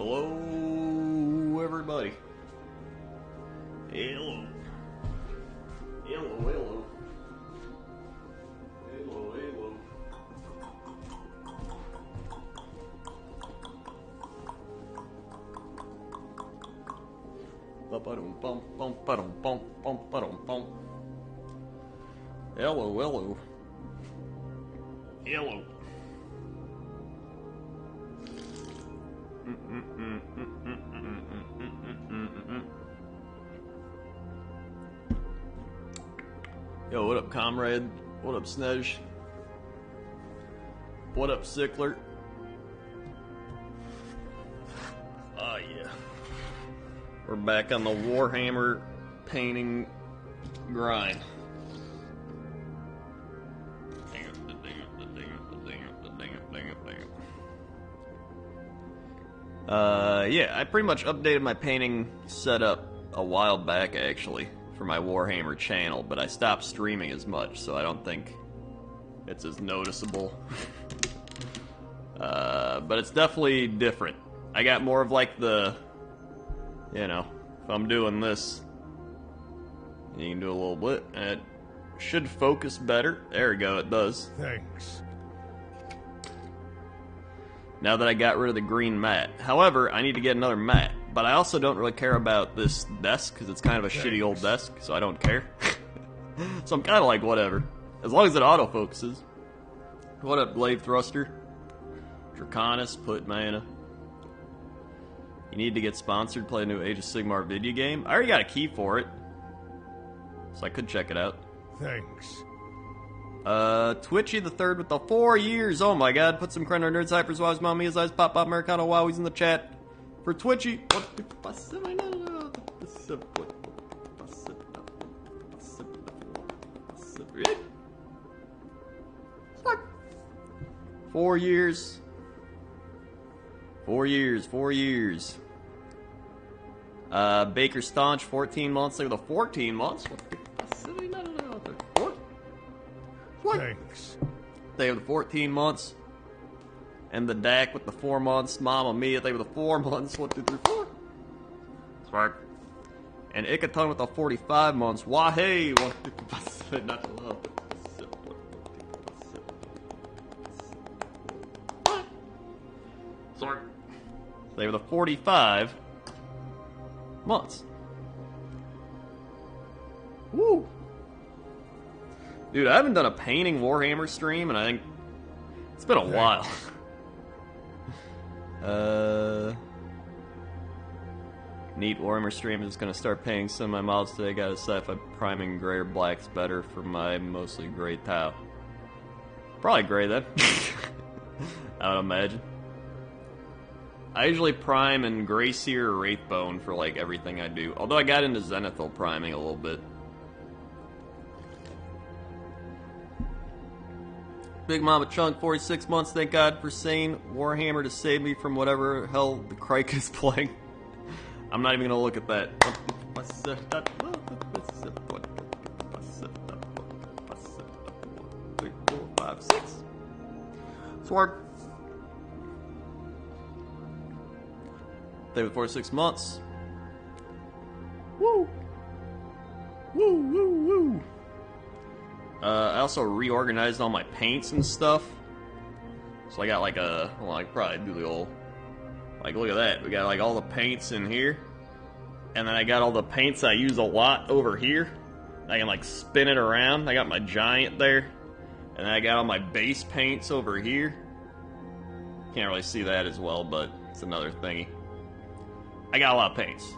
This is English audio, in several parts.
Hello, everybody. Hello. Hello, hello. Hello, hello. Ba-ba-dum-bum, bum-ba-dum-bum, bum-ba-dum-bum. Hello, hello. Hello. Yo, what up, comrade? What up, Snej? What up, Sickler? Oh, yeah. We're back on the Warhammer painting grind. Yeah, I pretty much updated my painting setup a while back, actually, for my Warhammer channel, but I stopped streaming as much, so I don't think it's as noticeable. But it's definitely different. I got more of like the, you know, if I'm doing this, you can do a little bit, and it should focus better. There we go, it does. Thanks. Now that I got rid of the green mat. However, I need to get another mat. But I also don't really care about this desk, because it's kind of a shitty old desk, so I don't care. So I'm kind of like, whatever. As long as it autofocuses. What up, Glaive Thruster? Draconis, put mana. You need to get sponsored, play a new Age of Sigmar video game. I already got a key for it. So I could check it out. Thanks. Twitchy the Third with the 4 years. Oh my god, put some credit on Nerds, Hypers, Wows, Mommy, Eyes, Pop, Pop, Americano, Wowies in the chat. For Twitchy. What the What? 4 years. 4 years, 4 years. Baker Staunch, 14 months. Look at the 14 months. What? Thanks. They have the 14 months. And the DAC with the 4 months. Mamma Mia, they were the 4 months. 1, 2, 3, 4. Smart. And Ikaton with the 45 months. Wahey! 1, 2, 3, 4, 7, not to love. Sorry. They were the 45 months. Woo! Dude, I haven't done a painting Warhammer stream, and I think it's been a while. Neat Warhammer stream. Is gonna start painting some of my models today. Gotta decide if I'm priming gray or black's better for my mostly gray Tau. Probably gray then. I would imagine. I usually prime in Grey Seer or Wraithbone for like everything I do. Although I got into Zenithal priming a little bit. Big Mama Chunk, 46 months, thank God for saying Warhammer to save me from whatever hell the Crike is playing. I'm not even going to look at that. 3, 4, 5, 6. Sword. They were 46 months. Woo! Woo, woo, woo! I also reorganized all my paints and stuff. So I got like a, well, I could probably do the old, like look at that. We got like all the paints in here. And then I got all the paints I use a lot over here. I can like spin it around. I got my giant there. And then I got all my base paints over here. Can't really see that as well, but it's another thingy. I got a lot of paints.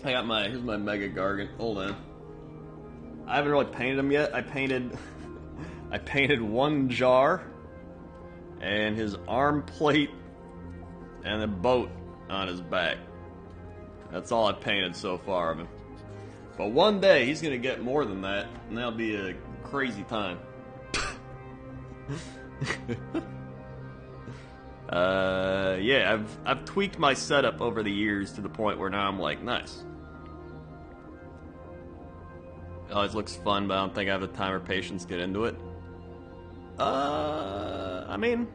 I got my, here's my Mega Gargant. Hold on. I haven't really painted him yet. I painted one jar and his arm plate and a boat on his back. That's all I painted so far of him. But one day he's gonna get more than that, and that'll be a crazy time. Yeah, I've tweaked my setup over the years to the point where now I'm like, nice. It always looks fun, but I don't think I have the time or patience to get into it. I mean,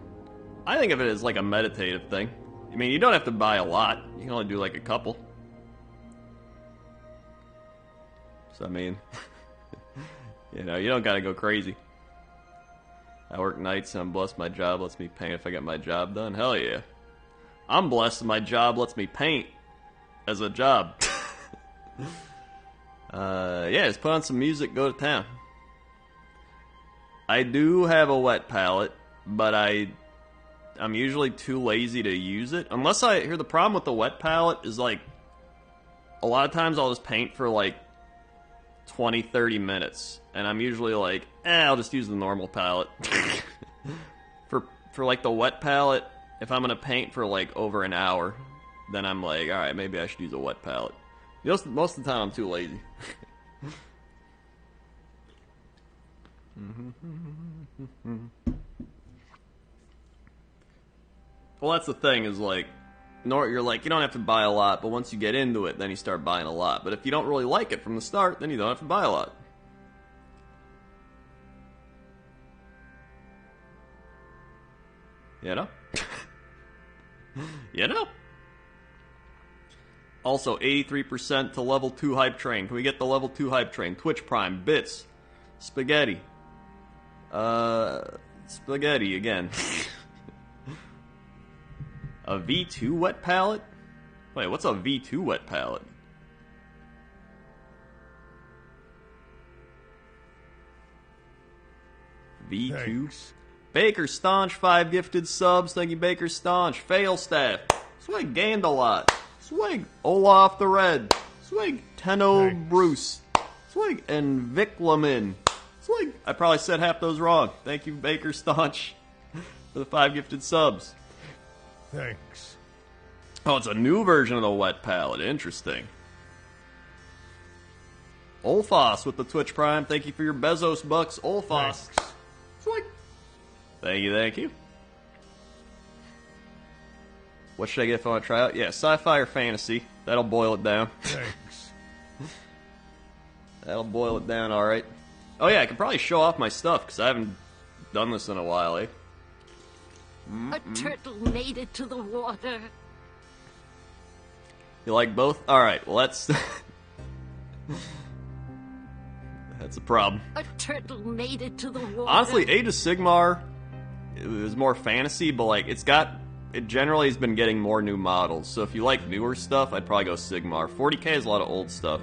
I think of it as like a meditative thing. I mean, you don't have to buy a lot. You can only do like a couple. So, I mean, you know, you don't gotta go crazy. I work nights and I'm blessed my job lets me paint if I get my job done. Hell yeah. I'm blessed my job lets me paint as a job. Yeah, just put on some music, go to town. I do have a wet palette, but I'm usually too lazy to use it. Unless the problem with the wet palette is like, a lot of times I'll just paint for like 20, 30 minutes. And I'm usually like, I'll just use the normal palette. For like the wet palette, if I'm gonna paint for like over an hour, then I'm like, alright, maybe I should use a wet palette. Most of the time I'm too lazy. Well, that's the thing, is like, you're like, you don't have to buy a lot, but once you get into it, then you start buying a lot. But if you don't really like it from the start, then you don't have to buy a lot. You know? You know? Also, 83% to level 2 hype train. Can we get the level 2 hype train? Twitch Prime, bits, spaghetti. Spaghetti again. A V2 wet palette? Wait, what's a V2 wet palette? V2? Thanks. Baker Staunch, 5 gifted subs. Thank you, Baker Staunch. Failstaff. Swig Gandalot. Swig Olaf the Red. Swig Tenno Thanks. Bruce. Swig and Viclamin. Swig. I probably said half those wrong. Thank you, Baker Staunch, for the 5 gifted subs. Thanks. Oh, it's a new version of the wet palette. Interesting. Olfos with the Twitch Prime. Thank you for your Bezos bucks, Olfos. Thanks. Swig. Thank you, thank you. What should I get if I want to try out? Yeah, sci-fi or fantasy. That'll boil it down. Thanks. That'll boil it down, alright. Oh yeah, I could probably show off my stuff, because I haven't done this in a while, eh? A turtle made it to the water. You like both? Alright, well that's... that's a problem. A turtle made it to the water. Honestly, Age of Sigmar, it was more fantasy, but like, it generally has been getting more new models. So if you like newer stuff, I'd probably go Sigmar. 40k has a lot of old stuff.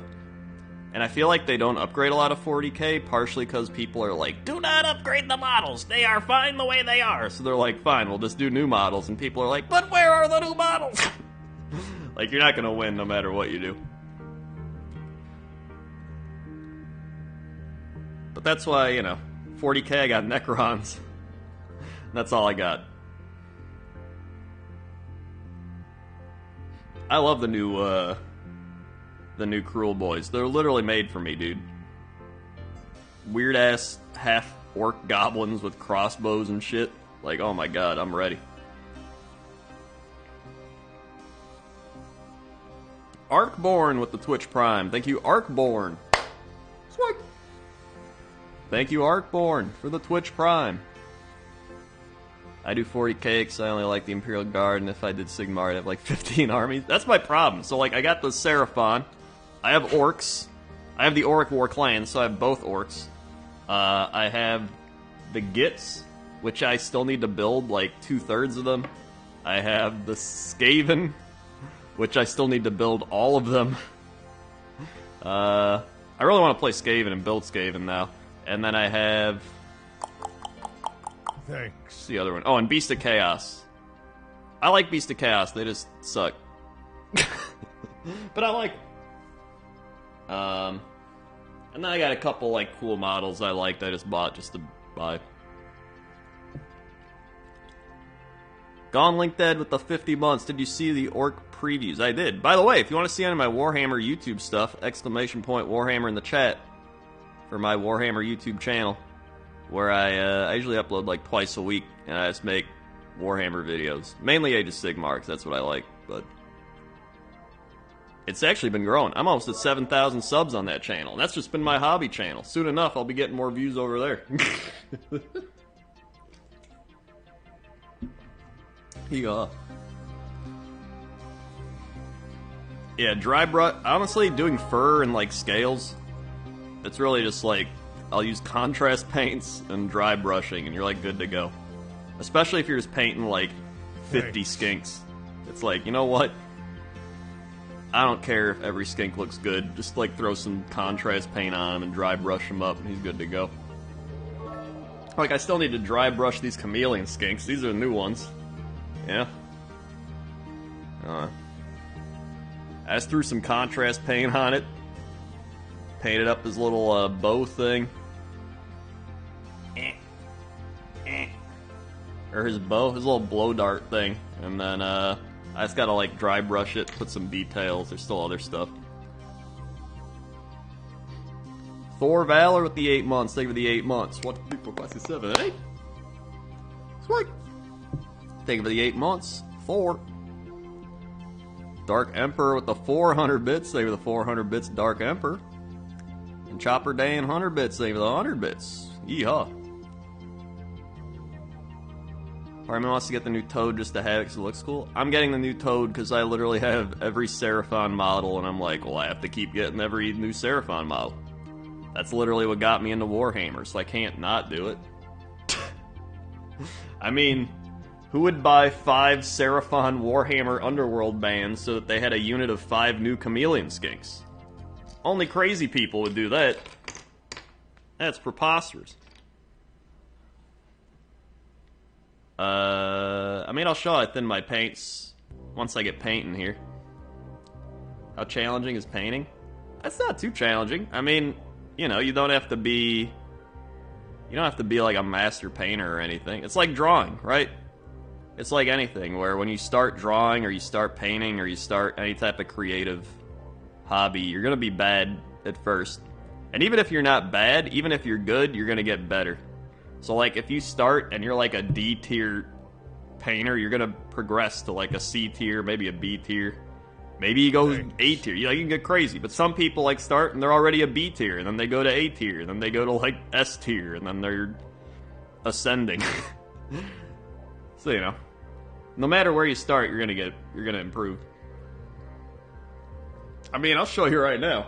And I feel like they don't upgrade a lot of 40k, partially because people are like, do not upgrade the models, they are fine the way they are. So they're like, fine, we'll just do new models. And people are like, but where are the new models? Like, you're not going to win no matter what you do. But that's why, you know, 40k I got Necrons. That's all I got. I love the new Cruel Boys. They're literally made for me, dude. Weird ass half orc goblins with crossbows and shit. Like, oh my god, I'm ready. Arkborn with the Twitch Prime. Thank you, Arkborn. Sweet. Thank you, Arkborn, for the Twitch Prime. I do 40k because I only like the Imperial Guard, and if I did Sigmar, I'd have like 15 armies. That's my problem. So, like, I got the Seraphon. I have orcs. I have the Auric War Clan, so I have both orcs. I have the Gits, which I still need to build, like, 2/3 of them. I have the Skaven, which I still need to build all of them. I really want to play Skaven and build Skaven now. And then I have... Thanks. the other one. Oh, and Beast of Chaos. I like Beast of Chaos, they just suck. But I like them. And then I got a couple, like, cool models I liked I just bought just to buy. Gone Link Dead with the 50 months. Did you see the Orc previews? I did. By the way, if you want to see any of my Warhammer YouTube stuff, ! Warhammer in the chat for my Warhammer YouTube channel, where I usually upload like twice a week, and I just make Warhammer videos. Mainly Age of Sigmar, 'cause that's what I like, but... It's actually been growing. I'm almost at 7,000 subs on that channel. And that's just been my hobby channel. Soon enough, I'll be getting more views over there. Yeah. Yeah, dry brush. Honestly, doing fur and like scales, it's really just like I'll use contrast paints and dry brushing, and you're like good to go. Especially if you're just painting like 50 skinks. It's like, you know what? I don't care if every skink looks good. Just like throw some contrast paint on him and dry brush him up, and he's good to go. Like, I still need to dry brush these chameleon skinks. These are the new ones. Yeah. I just threw some contrast paint on it. Painted up his little bow thing. Or his bow, his little blow dart thing. And then I just gotta like dry brush it, put some details. There's still other stuff. Thor Valor with the 8 months. Thank you for the 8 months. 1, 2, 3, 4, 5, 6, 7, 8. Sweet. Thank you for the 8 months. 4. Dark Emperor with the 400 bits. Thank you for the 400 bits, Dark Emperor. And Chopper Day and 100 bits. Thank you for the 100 bits. Yeehaw. Harman wants to get the new Toad just to have it because it looks cool. I'm getting the new Toad because I literally have every Seraphon model, and I'm like, well, I have to keep getting every new Seraphon model. That's literally what got me into Warhammer, so I can't not do it. I mean, who would buy 5 Seraphon Warhammer Underworld bands so that they had a unit of 5 new chameleon skinks? Only crazy people would do that. That's preposterous. I mean, I'll show how I thin my paints once I get painting here. How challenging is painting? That's not too challenging. I mean, you know, you don't have to be like a master painter or anything. It's like drawing, right? It's like anything where when you start drawing or you start painting or you start any type of creative hobby, you're gonna be bad at first. And even if you're not bad, even if you're good, you're gonna get better. So like if you start and you're like a D tier painter, you're gonna progress to like a C tier, maybe a B tier. Maybe you go A tier. You can get crazy. But some people like start and they're already a B tier, and then they go to A tier, and then they go to like S tier, and then they're ascending. So, you know, no matter where you start, you're gonna improve. I mean, I'll show you right now.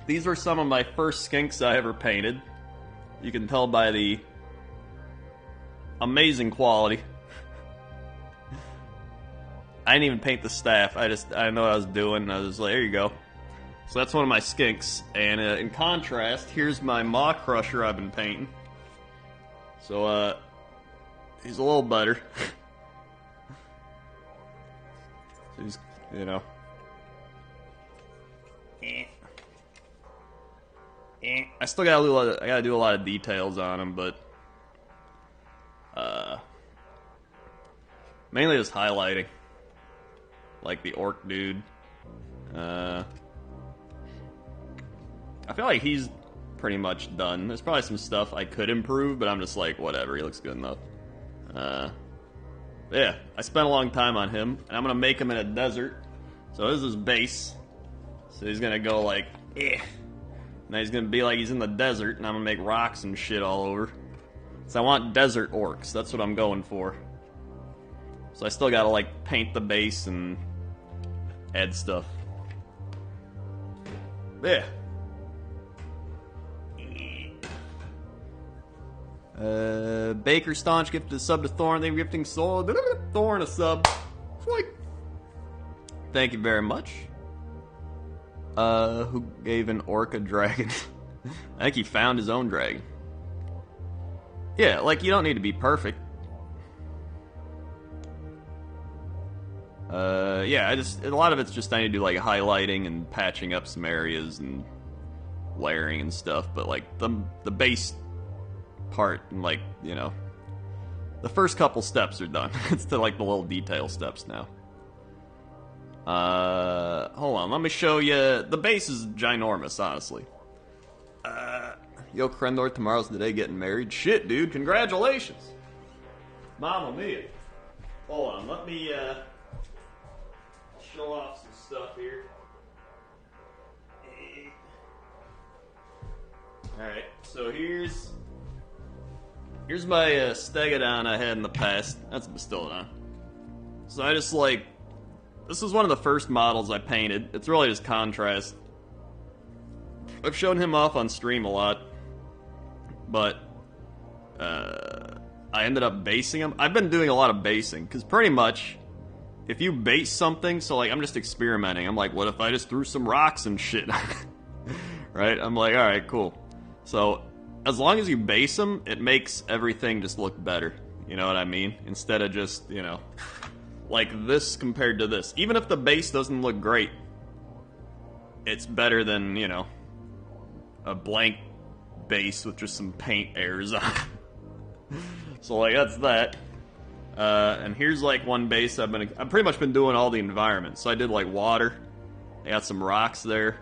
These were some of my first skinks I ever painted. You can tell by the amazing quality. I didn't even paint the staff. I know what I was doing, and I was like, there you go. So that's one of my skinks. And in contrast, here's my Maw Crusher I've been painting. So, he's a little better. So he's, you know. I still gotta do a lot of details on him, but mainly just highlighting, like the orc dude. I feel like he's pretty much done. There's probably some stuff I could improve, but I'm just like, whatever. He looks good enough. Yeah, I spent a long time on him, and I'm gonna make him in a desert. So this is his base. So he's gonna go like, Now he's gonna be like he's in the desert, and I'm gonna make rocks and shit all over. So I want desert orcs. That's what I'm going for. So I still gotta like paint the base and add stuff. Yeah. Baker Staunch gifted a sub to Thorn. They were gifting Soul. Thorn a sub. Sweet. Thank you very much. Who gave an orc a dragon? I think he found his own dragon. Yeah, like, you don't need to be perfect. Yeah, a lot of it's just I need to do, like, highlighting and patching up some areas and layering and stuff, but, like, the base part and, like, you know, the first couple steps are done. It's to, like, the little detail steps now. Hold on, let me show you. The base is ginormous, honestly. Yo, Krendor, tomorrow's the day getting married. Shit, dude, congratulations. Mamma mia. Hold on, let me show off some stuff here. Alright, so here's my Stegodon I had in the past. That's a Bastillodon. So I just this is one of the first models I painted. It's really just contrast. I've shown him off on stream a lot, but I ended up basing him. I've been doing a lot of basing, because pretty much, if you base something, so I'm just experimenting. I'm like, what if I just threw some rocks and shit? Right? I'm like, alright, cool. So, as long as you base them, it makes everything just look better. You know what I mean? Instead of just, like this compared to this. Even if the base doesn't look great, it's better than, a blank base with just some paint airs on it. So, that's that. And here's, one base I've pretty much been doing all the environments. So I did, water. I got some rocks there.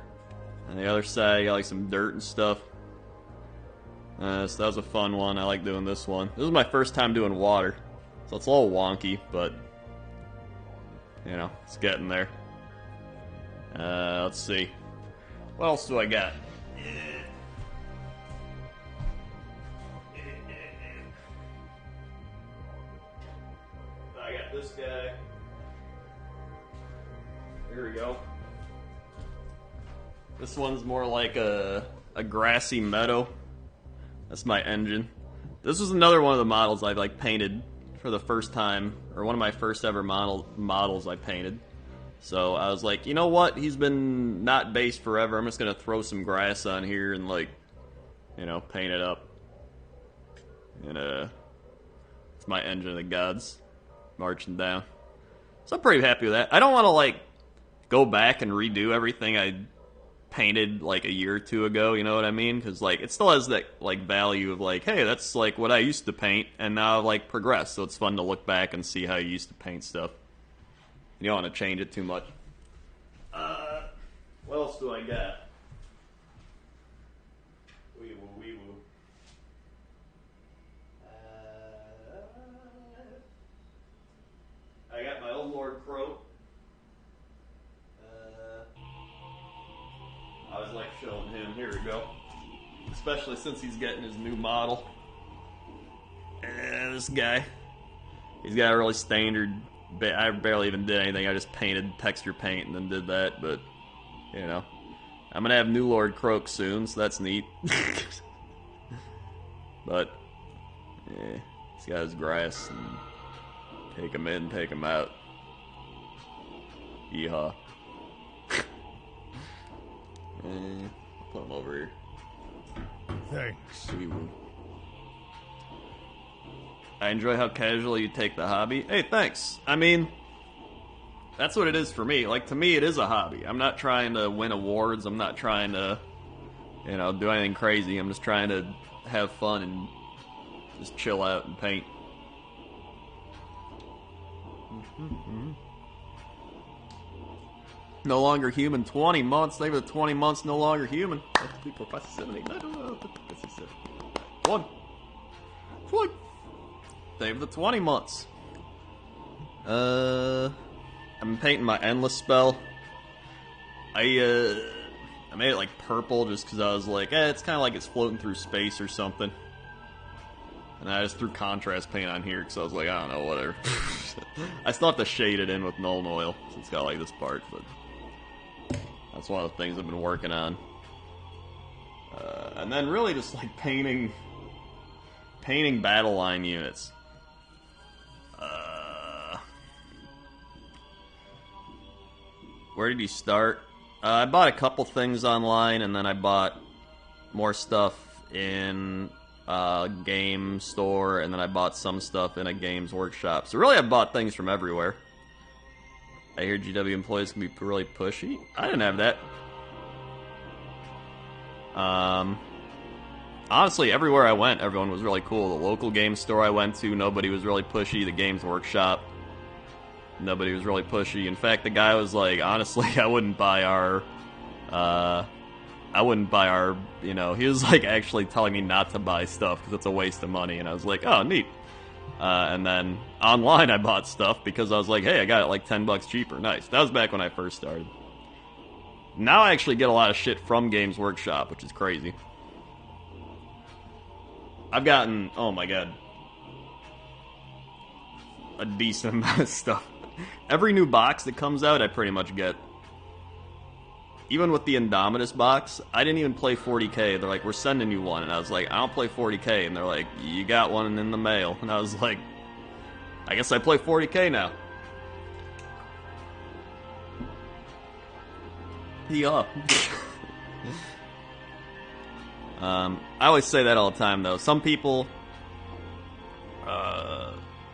On the other side, I got, some dirt and stuff. So that was a fun one. I like doing this one. This is my first time doing water. So it's a little wonky, but, it's getting there. Let's see. What else do I got? I got this guy. Here we go. This one's more like a grassy meadow. That's my engine. This was another one of the models I painted for the first time, or one of my first ever models I painted. So I was like, you know what? He's been not based forever. I'm just gonna throw some grass on here and paint it up. And it's my engine of the gods marching down. So I'm pretty happy with that. I don't want to go back and redo everything I painted a year or two ago, you know what I mean? Because it still has that value of hey, that's what I used to paint, and now I've progressed, so it's fun to look back and see how you used to paint stuff. You don't want to change it too much. What else do I got? Wee woo, wee woo. I got my old Lord Crow. I was showing him. Here we go. Especially since he's getting his new model. And this guy. He's got a really standard. I barely even did anything. I just painted texture paint and then did that. But, I'm going to have New Lord Croak soon, so that's neat. But, yeah. He's got his grass. And take him in, take him out. Yeehaw. Put him over here. Thanks. I enjoy how casually you take the hobby. Hey, thanks. I mean, that's what it is for me. To me, it is a hobby. I'm not trying to win awards. I'm not trying to, do anything crazy. I'm just trying to have fun and just chill out and paint. No longer human. 20 months. They were the 20 months no longer human. One. They were the 20 months. I'm painting my endless spell. I made it purple just because I was it's kind of it's floating through space or something. And I just threw contrast paint on here because I was I don't know, whatever. I still have to shade it in with Nuln Oil. So it's got this part, but that's one of the things I've been working on. And then really just painting battle line units. Where did you start? I bought a couple things online, and then I bought more stuff in a game store, and then I bought some stuff in a games workshop. So really I bought things from everywhere. I hear GW employees can be really pushy. I didn't have that. Honestly, everywhere I went, everyone was really cool. The local game store I went to, nobody was really pushy. The games workshop, nobody was really pushy. In fact, the guy was honestly, I wouldn't buy our, he was actually telling me not to buy stuff because it's a waste of money. And I was like, oh, neat. And then online I bought stuff because I was like, hey, I got it like $10 cheaper. Nice. That was back when I first started. Now I actually get a lot of shit from Games Workshop, which is crazy. I've gotten, oh my god, a decent amount of stuff. Every new box that comes out, I pretty much get. Even with the Indominus box, I didn't even play 40k. They're like, we're sending you one. And I was like, I don't play 40k. And they're like, you got one in the mail. And I was like, I guess I play 40k now. Yeah. I always say that all the time, though. Some people,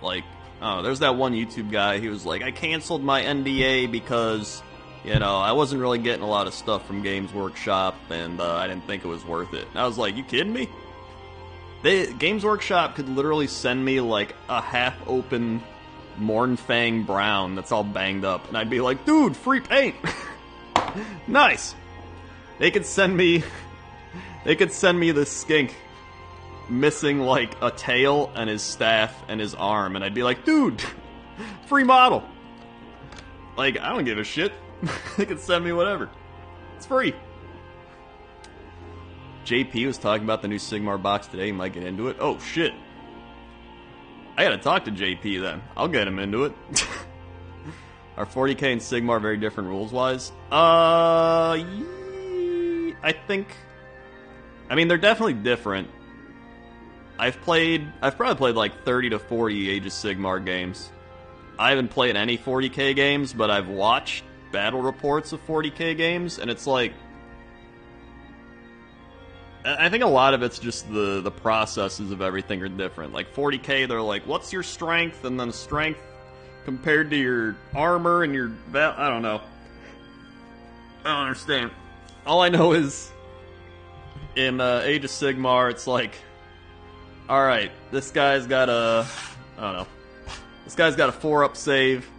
like, oh, there's that one YouTube guy. He was like, I canceled my NDA because, you know, I wasn't really getting a lot of stuff from Games Workshop, and I didn't think it was worth it. And I was like, you kidding me? Games Workshop could literally send me, like, a half-open Mornfang Brown that's all banged up, and I'd be like, dude, free paint! Nice! They could send me this skink missing, like, a tail and his staff and his arm, and I'd be like, dude, free model! Like, I don't give a shit. They could send me whatever. It's free. JP was talking about the new Sigmar box today. He might get into it. Oh, shit. I gotta talk to JP then. I'll get him into it. Are 40k and Sigmar very different rules-wise? I think... I mean, they're definitely different. I've probably played like 30 to 40 Age of Sigmar games. I haven't played any 40k games, but I've watched battle reports of 40k games, and it's like... I think a lot of it's just the processes of everything are different. Like 40k, they're like, what's your strength? And then strength compared to your armor and your... I don't know. I don't understand. All I know is, in Age of Sigmar, it's like, alright, this guy's got a... I don't know. This guy's got a 4-up save.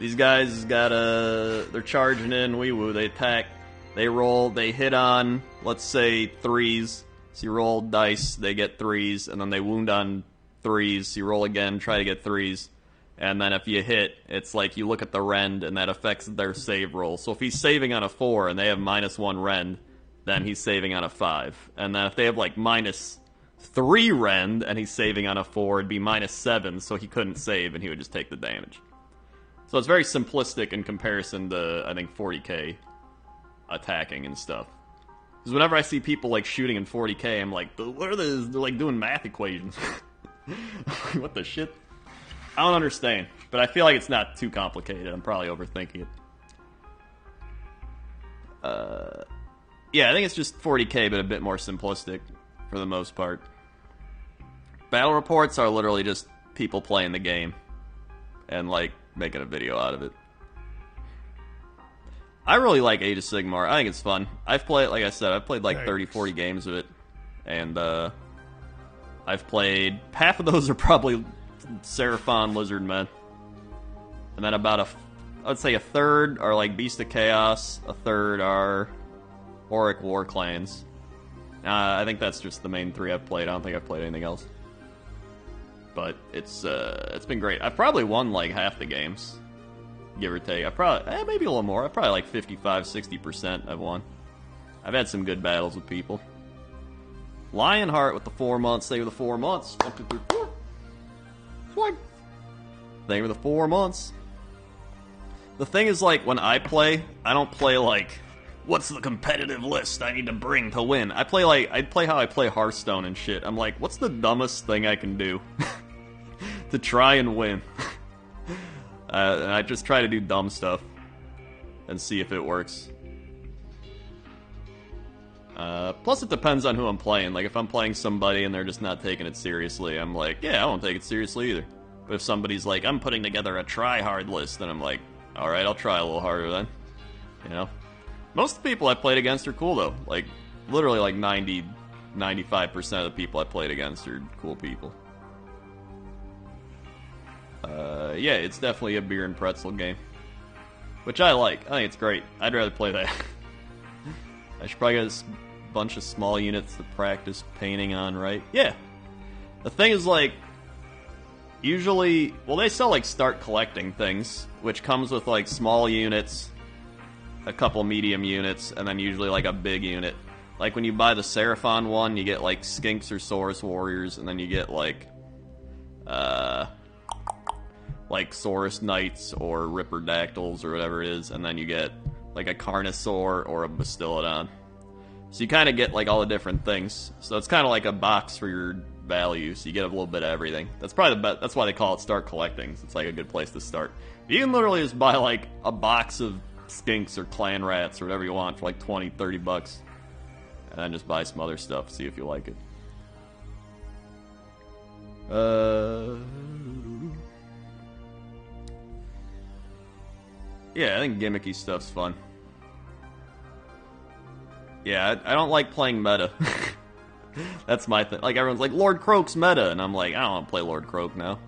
These guys got a... They're charging in, wee-woo, they attack. They roll, they hit on, let's say, 3s. So you roll dice, they get 3s, and then they wound on 3s. So you roll again, try to get 3s. And then if you hit, it's like you look at the rend, and that affects their save roll. So if he's saving on a 4 and they have -1 rend, then he's saving on a 5. And then if they have like -3 rend and he's saving on a 4, it'd be -7, so he couldn't save and he would just take the damage. So it's very simplistic in comparison to, I think, 40k attacking and stuff. Because whenever I see people like shooting in 40k, I'm like, what are these? They're like doing math equations. What the shit? I don't understand, but I feel like it's not too complicated. I'm probably overthinking it. Yeah, I think it's just 40k, but a bit more simplistic for the most part. Battle reports are literally just people playing the game and like making a video out of it. I really like Age of Sigmar. I think it's fun. I've played, like I said, I've played like 30, 40 games of it. And, I've played... Half of those are probably Seraphon Lizardmen. And then about I would say a third are like Beast of Chaos. A third are Auric War Clans. I think that's just the main 3 I've played. I don't think I've played anything else. But it's been great. I've probably won like half the games. Give or take. I probably, maybe a little more. I probably like 55-60% I've won. I've had some good battles with people. Lionheart with the 4 months. Thank you for the 4 months. 1, 2, 3, 4. Swing. Thank you for the 4 months. The thing is, like, when I play, I don't play like, what's the competitive list I need to bring to win? I play like, I play how I play Hearthstone and shit. I'm like, what's the dumbest thing I can do to try and win? And I just try to do dumb stuff and see if it works. Plus, it depends on who I'm playing. Like, if I'm playing somebody and they're just not taking it seriously, I'm like, yeah, I won't take it seriously either. But if somebody's like, I'm putting together a try-hard list, then I'm like, alright, I'll try a little harder then. You know? Most of the people I played against are cool, though. Like, literally like 90-95% of the people I played against are cool people. Yeah, it's definitely a beer and pretzel game. Which I like. I think it's great. I'd rather play that. I should probably get a bunch of small units to practice painting on, right? Yeah. The thing is, like, Usually, well, they sell like start collecting things, which comes with like small units, a couple medium units, and then usually like a big unit. Like when you buy the Seraphon one, you get like Skinks or Saurus warriors, and then you get like Saurus knights or Ripperdactyls or whatever it is, and then you get like a Carnosaur or a Bastillodon. So you kind of get like all the different things. So it's kind of like a box for your value. So you get a little bit of everything. That's probably the best. That's why they call it start collecting. It's like a good place to start. But you can literally just buy like a box of Skinks or Clan Rats or whatever you want for like $20-$30, and then just buy some other stuff. See if you like it. Yeah, I think gimmicky stuff's fun. Yeah, I don't like playing meta. That's my thing. Like, everyone's like, Lord Croak's meta, and I'm like, I don't want to play Lord Croak now.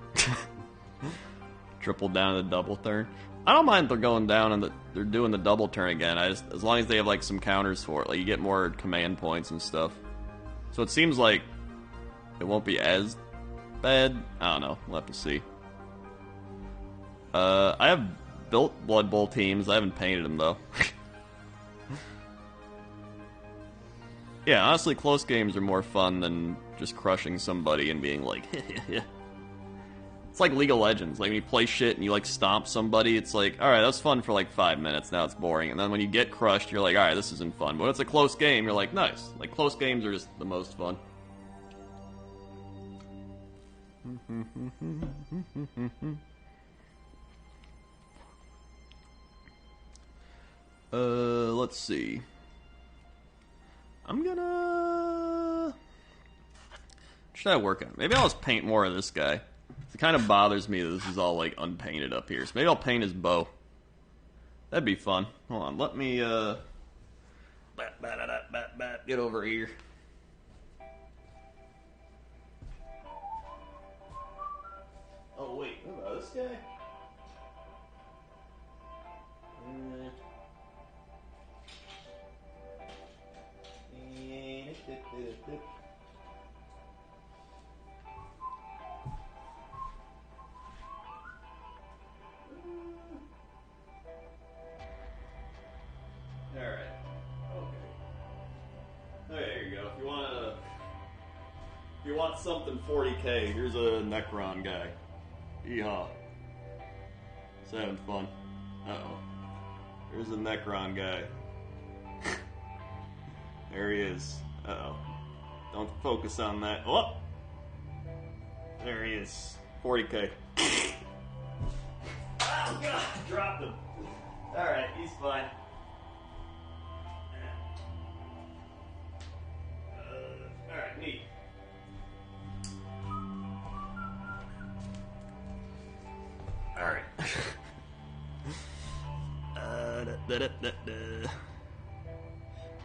Triple down the double turn. I don't mind they're going down and they're doing the double turn again. I just, as long as they have like some counters for it, like you get more command points and stuff. So it seems like it won't be as bad. I don't know. We'll have to see. I have built Blood Bowl teams. I haven't painted them though. Yeah, honestly, close games are more fun than just crushing somebody and being like, It's like League of Legends. Like, when you play shit and you, like, stomp somebody, it's like, alright, that was fun for, like, 5 minutes, now it's boring. And then when you get crushed, you're like, alright, this isn't fun. But when it's a close game, you're like, nice. Like, close games are just the most fun. Let's see. I'm gonna... should I work on it? Maybe I'll just paint more of this guy. It kind of bothers me that this is all, like, unpainted up here. So maybe I'll paint his bow. That'd be fun. Hold on, let me, get over here. Oh, wait, what about this guy? Alright. Okay. Oh, there you go. If you want something 40k, here's a Necron guy. Yeehaw. He's having fun. Uh-oh. Here's a Necron guy. There he is. Uh-oh. Don't focus on that. Oh! There he is. 40k. Oh, God! Dropped him. Alright, he's fine. Alright, neat. Alright.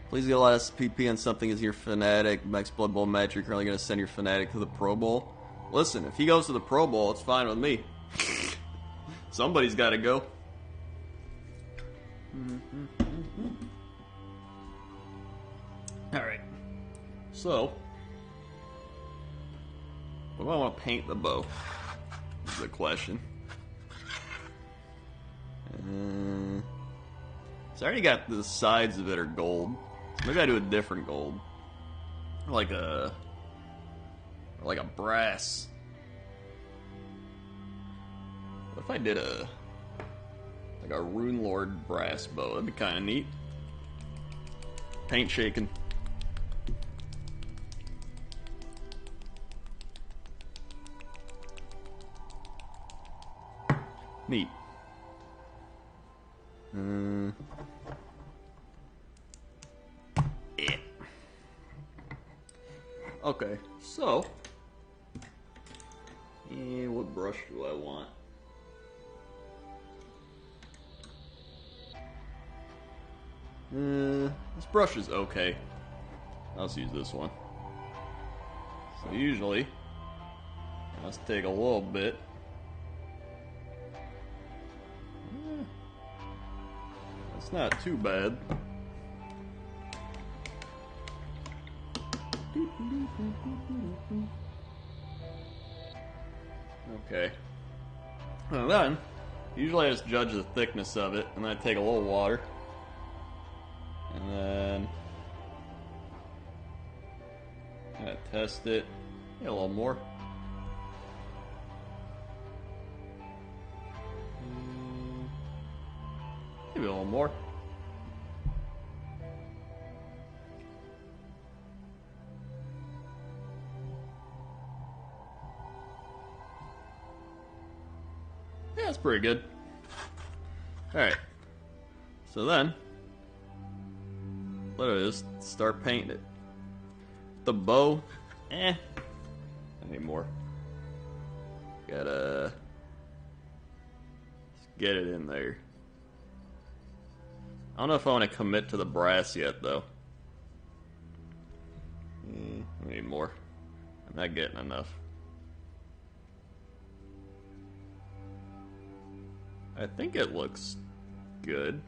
Please get a lot of PP on something as your Fnatic. Max Blood Bowl match, you're currently going to send your Fnatic to the Pro Bowl. Listen, if he goes to the Pro Bowl, it's fine with me. Somebody's got to go. Alright. So, what do I want to paint the bow? Is the question. So I already got the sides of it are gold. So maybe I do a different gold. Like a brass. What if I did a Rune Lord brass bow? That'd be kind of neat. Paint shaking. Neat. Yeah. Okay, so what brush do I want? This brush is okay. Let's use this one. So usually, let's take a little bit. It's not too bad. Okay. And then, usually I just judge the thickness of it, and then I take a little water. And then I test it. Yeah, a little more. Maybe a little more. Yeah, that's pretty good. Alright. So then, let us start painting it. The bow, I need more. Gotta get it in there. I don't know if I want to commit to the brass yet, though. I need more. I'm not getting enough. I think it looks good.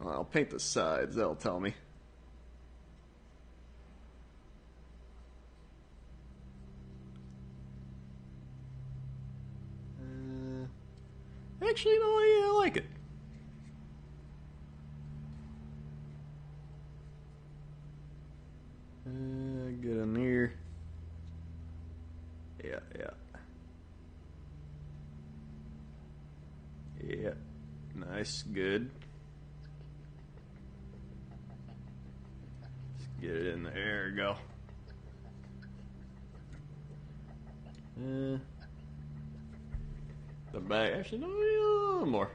Well, I'll paint the sides, that'll tell me. Actually, no, yeah, I like it. Get in here. Yeah. Yeah. Nice, good. Let's get it in there. There we go. The back, actually, no, a little more.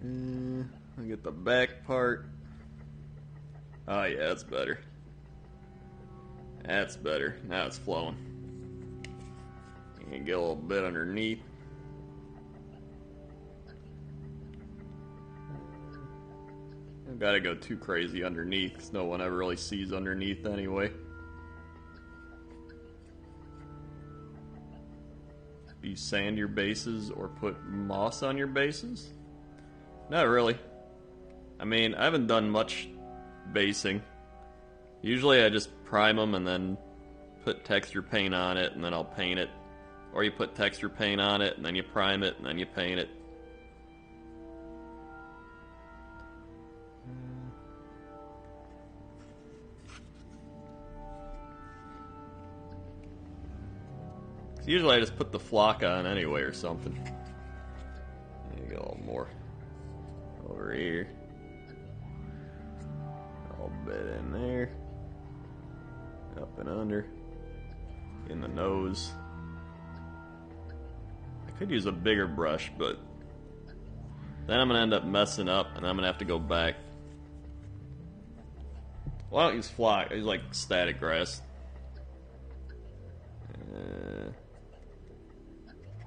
I'll get the back part. Oh yeah, that's better. That's better. Now it's flowing. You can get a little bit underneath. I've got to go too crazy underneath because no one ever really sees underneath anyway. Do you sand your bases or put moss on your bases? Not really. I mean, I haven't done much basing. Usually I just prime them and then put texture paint on it and then I'll paint it. Or you put texture paint on it and then you prime it and then you paint it. Usually I just put the flock on anyway or something. There you go, a little more. Over here. A little bit in there. Up and under. In the nose. I could use a bigger brush, but then I'm going to end up messing up and I'm going to have to go back. Well, I don't use flock. I use like static grass.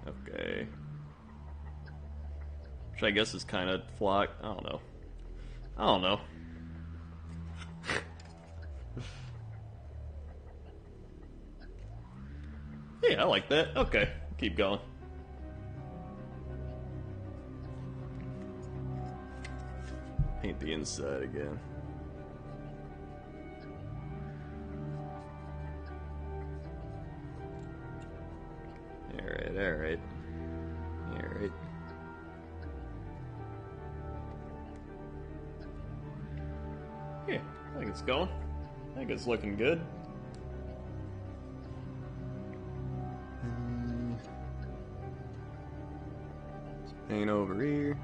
Okay. Which I guess is kind of flock. I don't know. Yeah, I like that. Okay, keep going. Paint the inside again. Alright. Yeah, I think it's going. I think it's looking good. Let's paint over here.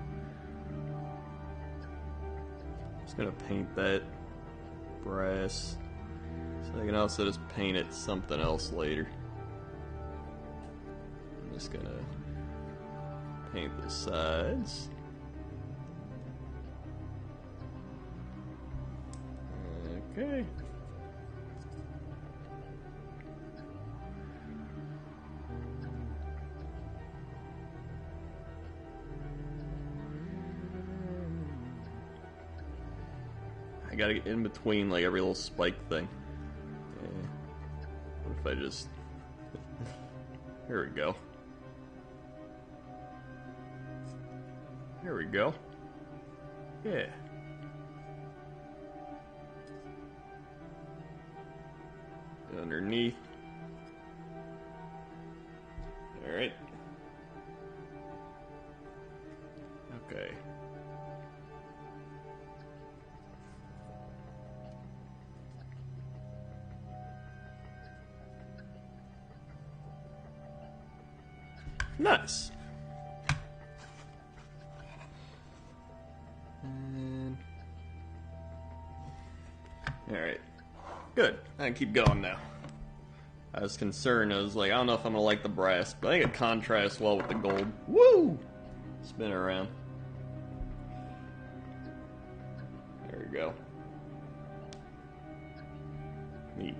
Just gonna paint that brass so I can also just paint it something else later. I'm just gonna paint the sides. Okay. I gotta get in between like every little spike thing. Yeah. What if I just... Here we go. Here we go. Yeah. Underneath. Alright. Okay. Nice. And... Alright. Good. I can keep going now. I was concerned. I was like, I don't know if I'm gonna like the brass, but I think it contrasts well with the gold. Woo! Spin it around. There we go. Neat.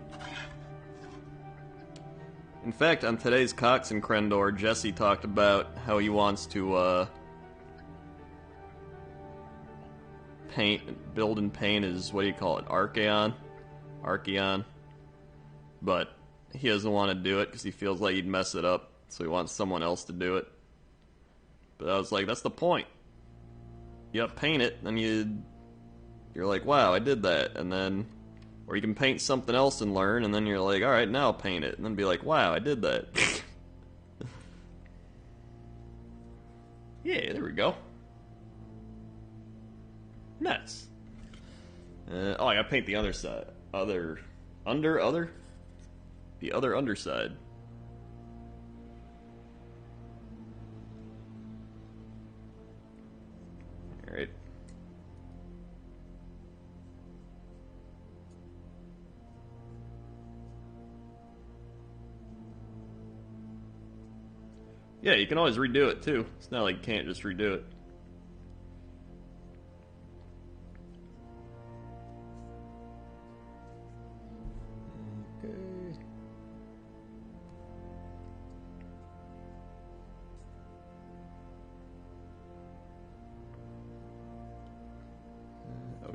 In fact, on today's Cox and Crendor, Jesse talked about how he wants to build and paint his, what do you call it, Archeon? But he doesn't want to do it because he feels like he'd mess it up, so he wants someone else to do it. But I was like, that's the point. You paint it, then you're like, wow, I did that, and then, or you can paint something else and learn, and then you're like, all right, now I'll paint it, and then be like, wow, I did that. Yeah, there we go. Nice. Oh, I gotta paint the other side. The other underside. Alright. Yeah, you can always redo it too. It's not like you can't just redo it.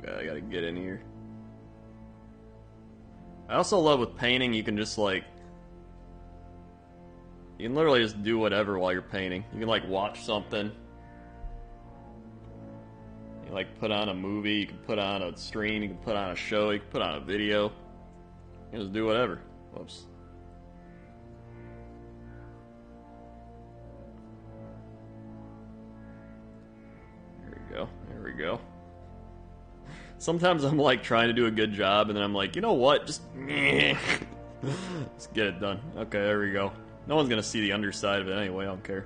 I gotta get in here. I also love with painting, you can just like... You can literally just do whatever while you're painting. You can like watch something. You like put on a movie, you can put on a stream, you can put on a show, you can put on a video. You can just do whatever. Whoops. There we go, there we go. Sometimes I'm like trying to do a good job, and then I'm like, you know what? Just let's get it done. Okay, there we go. No one's gonna see the underside of it anyway. I don't care.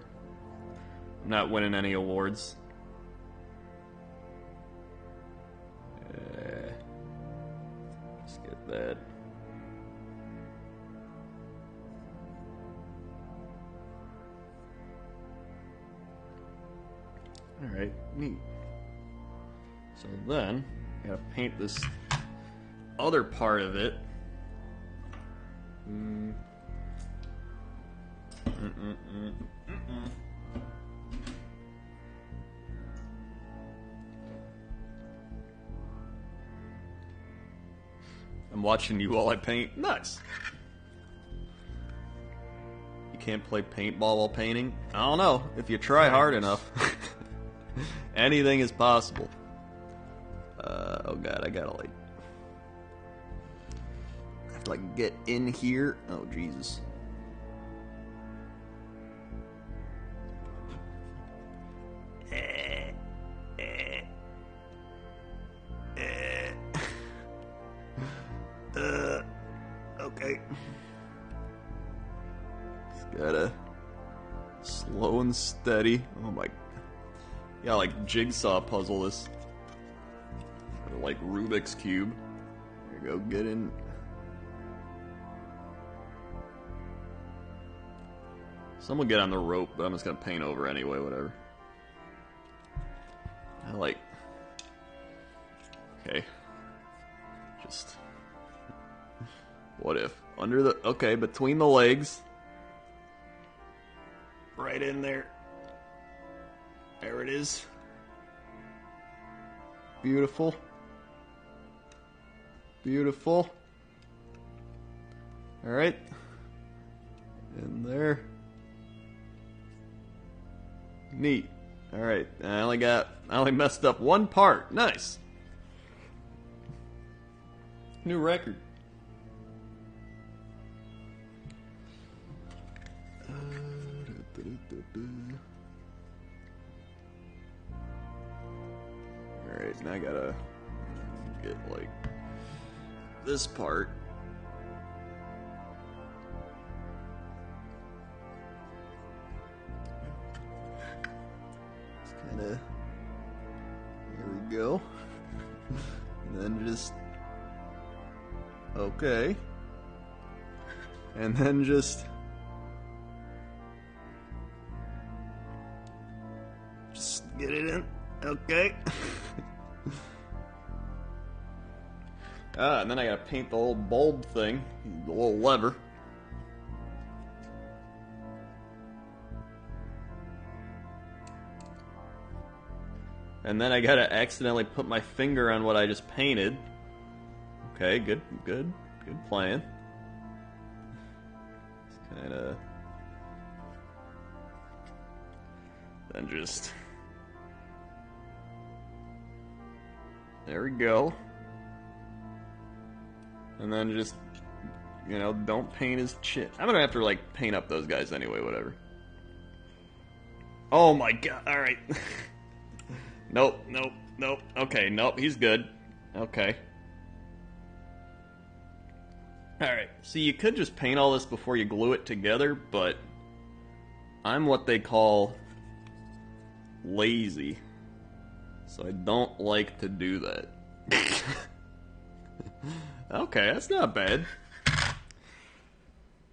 I'm not winning any awards. Let's get that. All right, neat. So then, I gotta paint this other part of it. I'm watching you while I paint. Nice. You can't play paintball while painting? I don't know. If you try hard enough, anything is possible. Oh god, I gotta like... I have to like get in here. Oh Jesus. Okay. Just gotta slow and steady. Oh my... Yeah, like jigsaw puzzle this. Or like Rubik's Cube. There you go, get in. Someone get on the rope, but I'm just gonna paint over anyway, whatever. I like... Okay. Just... What if? Under the... Okay, between the legs. Right in there. There it is. Beautiful. Beautiful. Alright. In there. Neat. Alright, I only messed up one part. Nice. New record. Alright, now I gotta get, like, this part. Just kinda... There we go. And then just... Okay. And then just get it in. Okay. And then I gotta paint the little bulb thing, the little lever. And then I gotta accidentally put my finger on what I just painted. Okay, good plan. It's kinda... Then just... There we go. And then just, you know, don't paint his chin. I'm gonna have to, like, paint up those guys anyway, whatever. Oh my god, alright. Nope. Okay, nope, he's good. Okay. Alright, so you could just paint all this before you glue it together, but I'm what they call lazy. So I don't like to do that. Okay, that's not bad.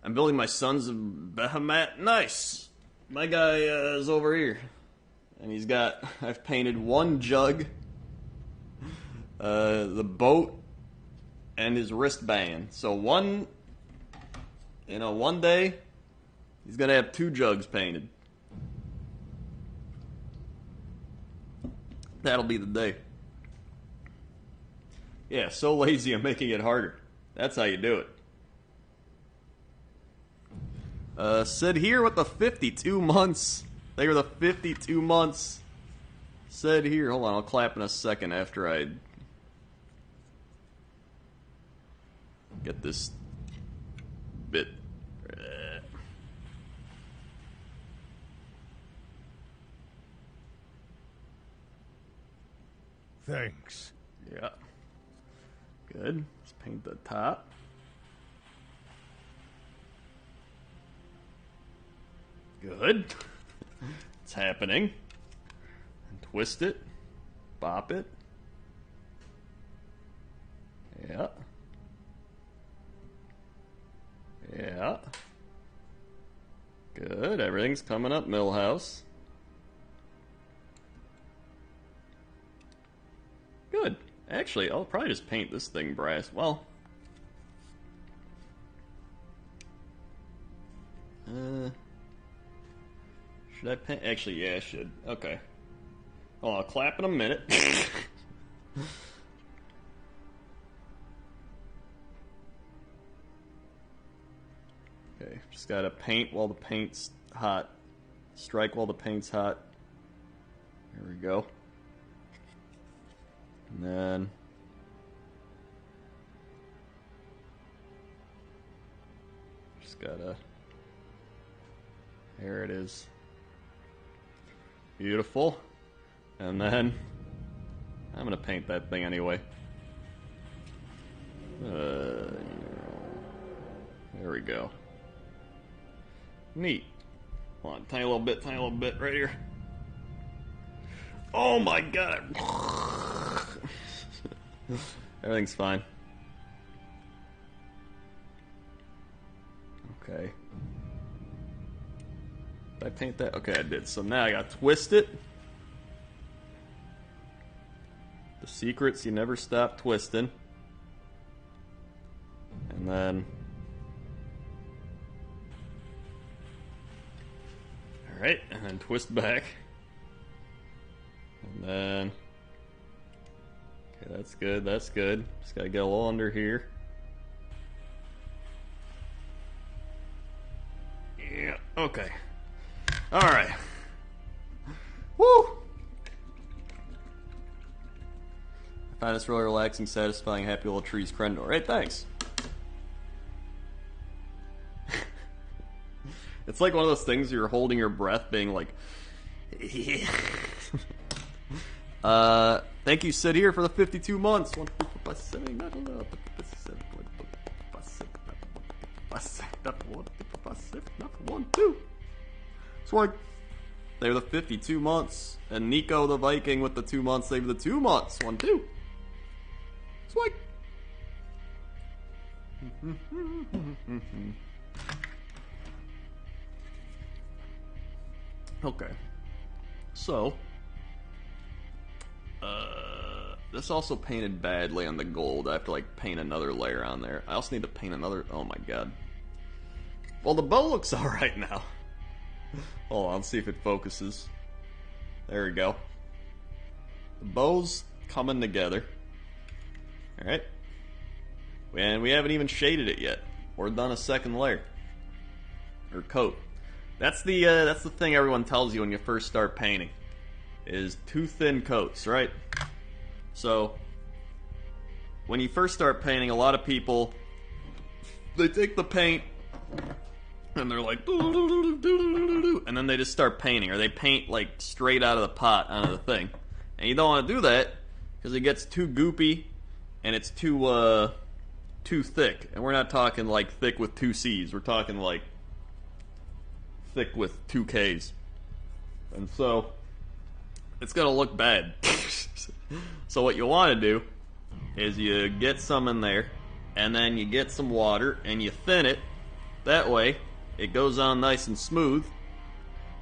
I'm building my sons of Behemoth. Nice! My guy is over here. And he's got... I've painted one jug, the boat, and his wristband. So one day, he's gonna have 2 jugs painted. That'll be the day. Yeah, so lazy I'm making it harder. That's how you do it. Said here with the 52 months. They were the 52 months. Said here. Hold on, I'll clap in a second after I get this bit. Thanks. Yeah. Good. Let's paint the top. Good. It's happening. And twist it. Bop it. Yeah. Yeah. Good. Everything's coming up, Millhouse. Good. Actually, I'll probably just paint this thing brass. Well, should I paint? Actually, yeah, I should. Okay. Hold on, I'll clap in a minute. Okay, just gotta paint while the paint's hot. Strike while the paint's hot. There we go. And then just gotta, there it is. Beautiful. And then I'm gonna paint that thing anyway. There we go. Neat. Hold on, tiny little bit right here. Oh my god. Everything's fine. Okay. Did I paint that? Okay, I did. So now I gotta twist it. The secret's you never stop twisting. And then... Alright, and then twist back. And then... Okay, that's good, that's good. Just gotta get a little under here. Yeah, okay. Alright. Woo! Find this really relaxing, satisfying, happy little trees, Crendor. Hey, thanks. It's like one of those things you're holding your breath, being like, thank you, Sid here, for the 52 months. Swag. They were the 52 months. And Nico the Viking with the 2 months, they were the 2 months. 1, 2. Swag. Okay. So, this also painted badly on the gold. I have to, like, paint another layer on there. I also need to paint another... Oh, my God. Well, the bow looks alright now. Hold on, let's see if it focuses. There we go. The bow's coming together. Alright. And we haven't even shaded it yet. Or done a second layer. Or coat. That's the thing everyone tells you when you first start painting. Is too thin coats, right? So, when you first start painting, a lot of people, they take the paint and they're like, and then they just start painting, or they paint like straight out of the pot onto the thing. And you don't want to do that because it gets too goopy and it's too thick. And we're not talking like thick with 2 C's. We're talking like thick with 2 K's. And so it's gonna look bad. So what you want to do is you get some in there, and then you get some water and you thin it. That way it goes on nice and smooth.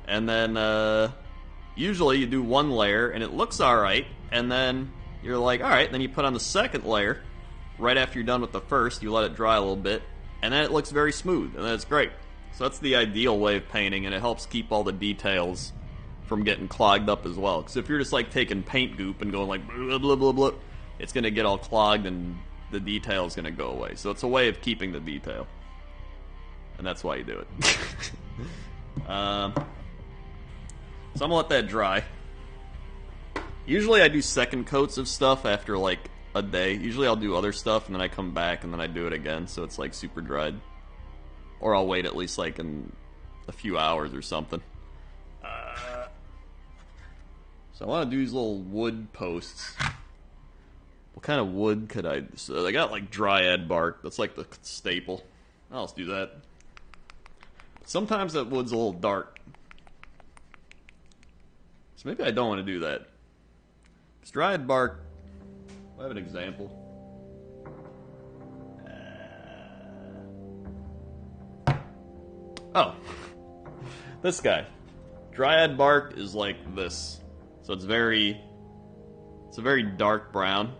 And then usually you do 1 layer and it looks alright, and then you're like, alright, then you put on the second layer right after you're done with the first. You let it dry a little bit, and then it looks very smooth, and then it's great. So that's the ideal way of painting, and it helps keep all the details from getting clogged up as well. Because if you're just like taking paint goop and going like blah blah blah blah, it's gonna get all clogged and the detail is gonna go away. So it's a way of keeping the detail, and that's why you do it. So I'm gonna let that dry. Usually I do second coats of stuff after like a day. Usually I'll do other stuff and then I come back and then I do it again, so it's like super dried. Or I'll wait at least like in a few hours or something. So I want to do these little wood posts. What kind of wood could I... So they got like dryad bark. That's like the staple. I'll just do that. Sometimes that wood's a little dark. So maybe I don't want to do that. Because dryad bark... I have an example. Oh. This guy. Dryad bark is like this. So it's a very dark brown.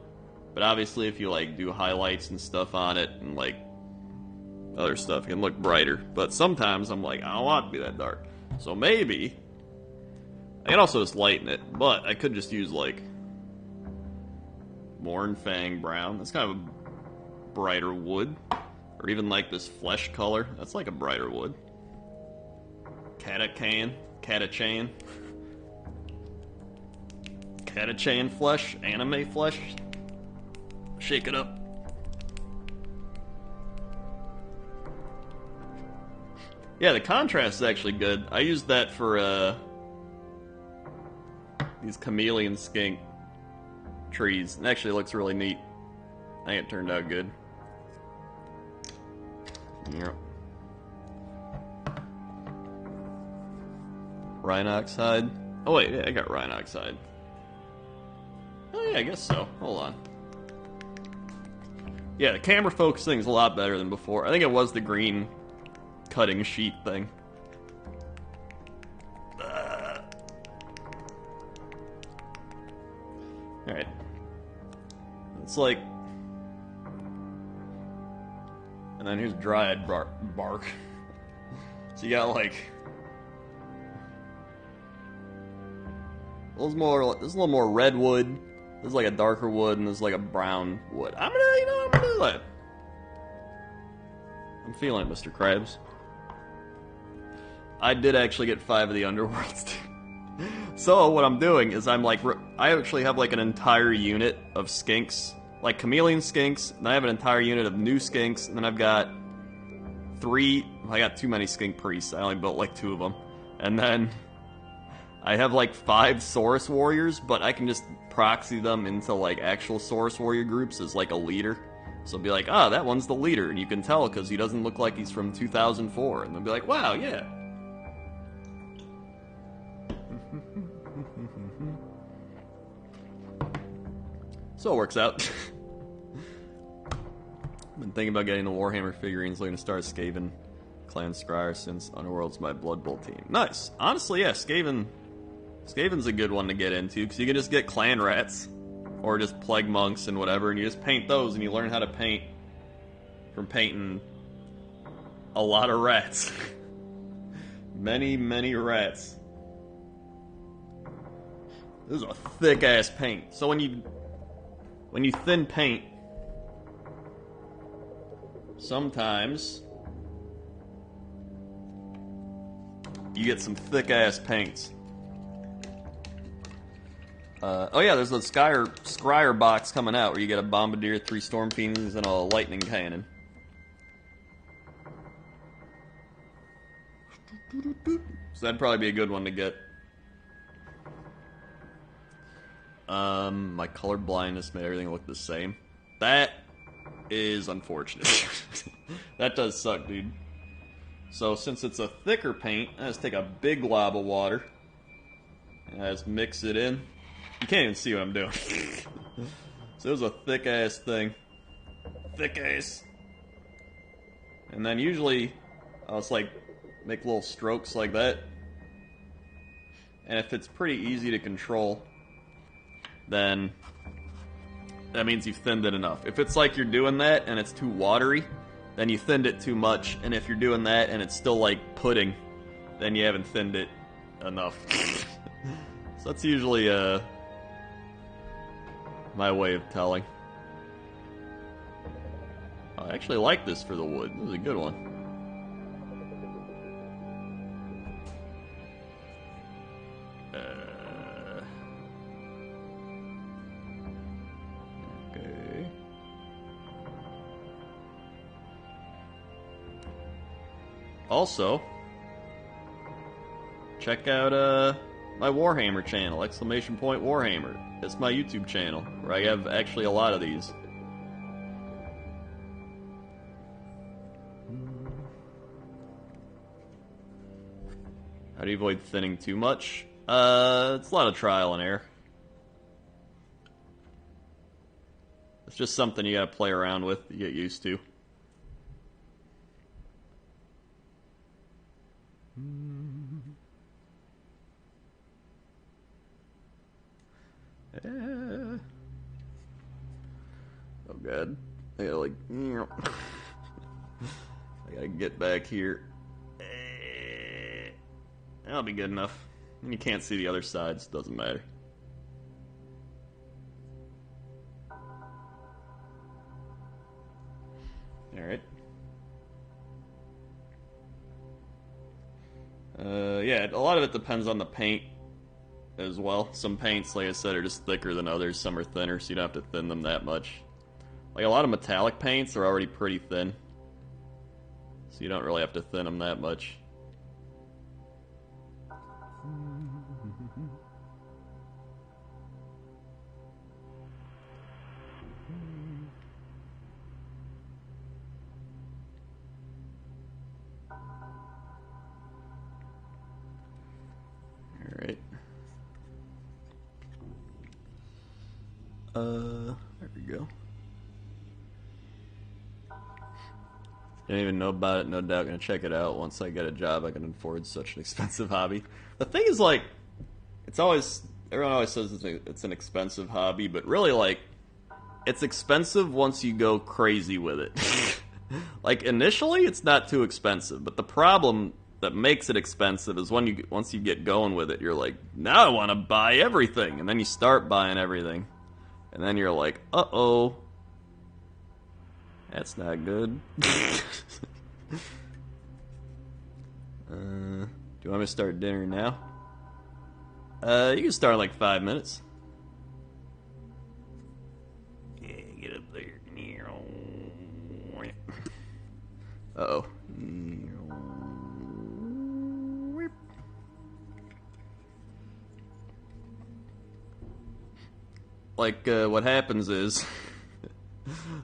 But obviously if you like do highlights and stuff on it and like other stuff, it can look brighter. But sometimes I'm like, I don't want it to be that dark. So maybe I can also just lighten it, but I could just use like Mornfang brown. That's kind of a brighter wood. Or even like this flesh color. That's like a brighter wood. Catachan flesh, anime flesh. Shake it up. Yeah, the contrast is actually good. I used that for these chameleon skink trees. It actually looks really neat. I think it turned out good. Yep. Rhinox Hide. Oh wait, yeah, I got Rhinox Hide. Oh yeah, I guess so. Hold on. Yeah, the camera focusing is a lot better than before. I think it was the green cutting sheet thing. Alright. It's like... And then here's dryad bark. So you got like... There's a little more redwood. There's like a darker wood, and there's like a brown wood. I'm gonna do that. I'm feeling it, Mr. Krabs. I did actually get 5 of the underworlds. So what I'm doing is I'm like I actually have like an entire unit of skinks, like chameleon skinks, and I have an entire unit of new skinks, and then I've got I got too many skink priests, I only built like 2 of them, and then I have like 5 Saurus warriors, but I can just proxy them into like actual Saurus warrior groups as like a leader. So it'll be like, ah, that one's the leader, and you can tell because he doesn't look like he's from 2004, and they'll be like, wow, yeah. So it works out. I've been thinking about getting the Warhammer figurines, looking to start Skaven Clan Scryer since Underworld's my Blood Bowl team. Nice. Honestly, yeah, Skaven's a good one to get into, because you can just get clan rats, or just plague monks and whatever, and you just paint those, and you learn how to paint from painting a lot of rats. Many, many rats. This is a thick-ass paint. So when you thin paint, sometimes you get some thick-ass paints. Oh yeah, there's a Scryer box coming out where you get a Bombardier, 3 Storm Fiends, and a Lightning Cannon. So that'd probably be a good one to get. My color blindness made everything look the same. That is unfortunate. That does suck, dude. So since it's a thicker paint, I just take a big glob of water and I just mix it in. You can't even see what I'm doing. So it was a thick-ass thing. Thick-ass. And then usually, I'll just like, make little strokes like that. And if it's pretty easy to control, then that means you've thinned it enough. If it's like you're doing that and it's too watery, then you thinned it too much. And if you're doing that and it's still like pudding, then you haven't thinned it enough. So that's usually my way of telling. I actually like this for the wood. This is a good one. Okay. Also, check out my Warhammer channel, !Warhammer. It's my YouTube channel, where I have actually a lot of these. How do you avoid thinning too much? It's a lot of trial and error. It's just something you gotta play around with, you get used to. Oh god. I gotta like... I gotta get back here. That'll be good enough. You can't see the other sides, doesn't matter. Alright. Yeah, a lot of it depends on the paint as well. Some paints, like I said, are just thicker than others. Some are thinner, so you don't have to thin them that much. Like, a lot of metallic paints are already pretty thin, so you don't really have to thin them that much. Alright. There we go. Didn't even know about it, no doubt gonna check it out. Once I get a job, I can afford such an expensive hobby. The thing is, like, it's always, everyone always says it's an expensive hobby, but really, like, it's expensive once you go crazy with it. Like, initially, it's not too expensive, but the problem that makes it expensive is once you get going with it, you're like, now I want to buy everything, and then you start buying everything, and then you're like, uh-oh, that's not good. Do you want me to start dinner now? You can start in like 5 minutes. Uh-oh. Like, what happens is...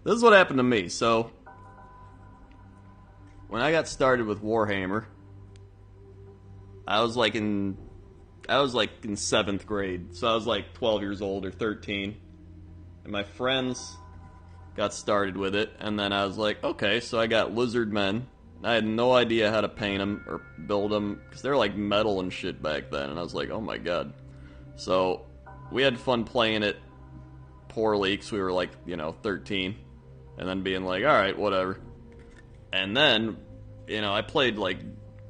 this is what happened to me. So, when I got started with Warhammer, I was like in 7th grade. So I was like 12 years old or 13. And my friends got started with it. And then I was like, okay, so I got lizard men. I had no idea how to paint them or build them. Because they were like metal and shit back then. And I was like, oh my god. So, we had fun playing it poorly because we were like, 13. And then being like, alright, whatever. And then, I played like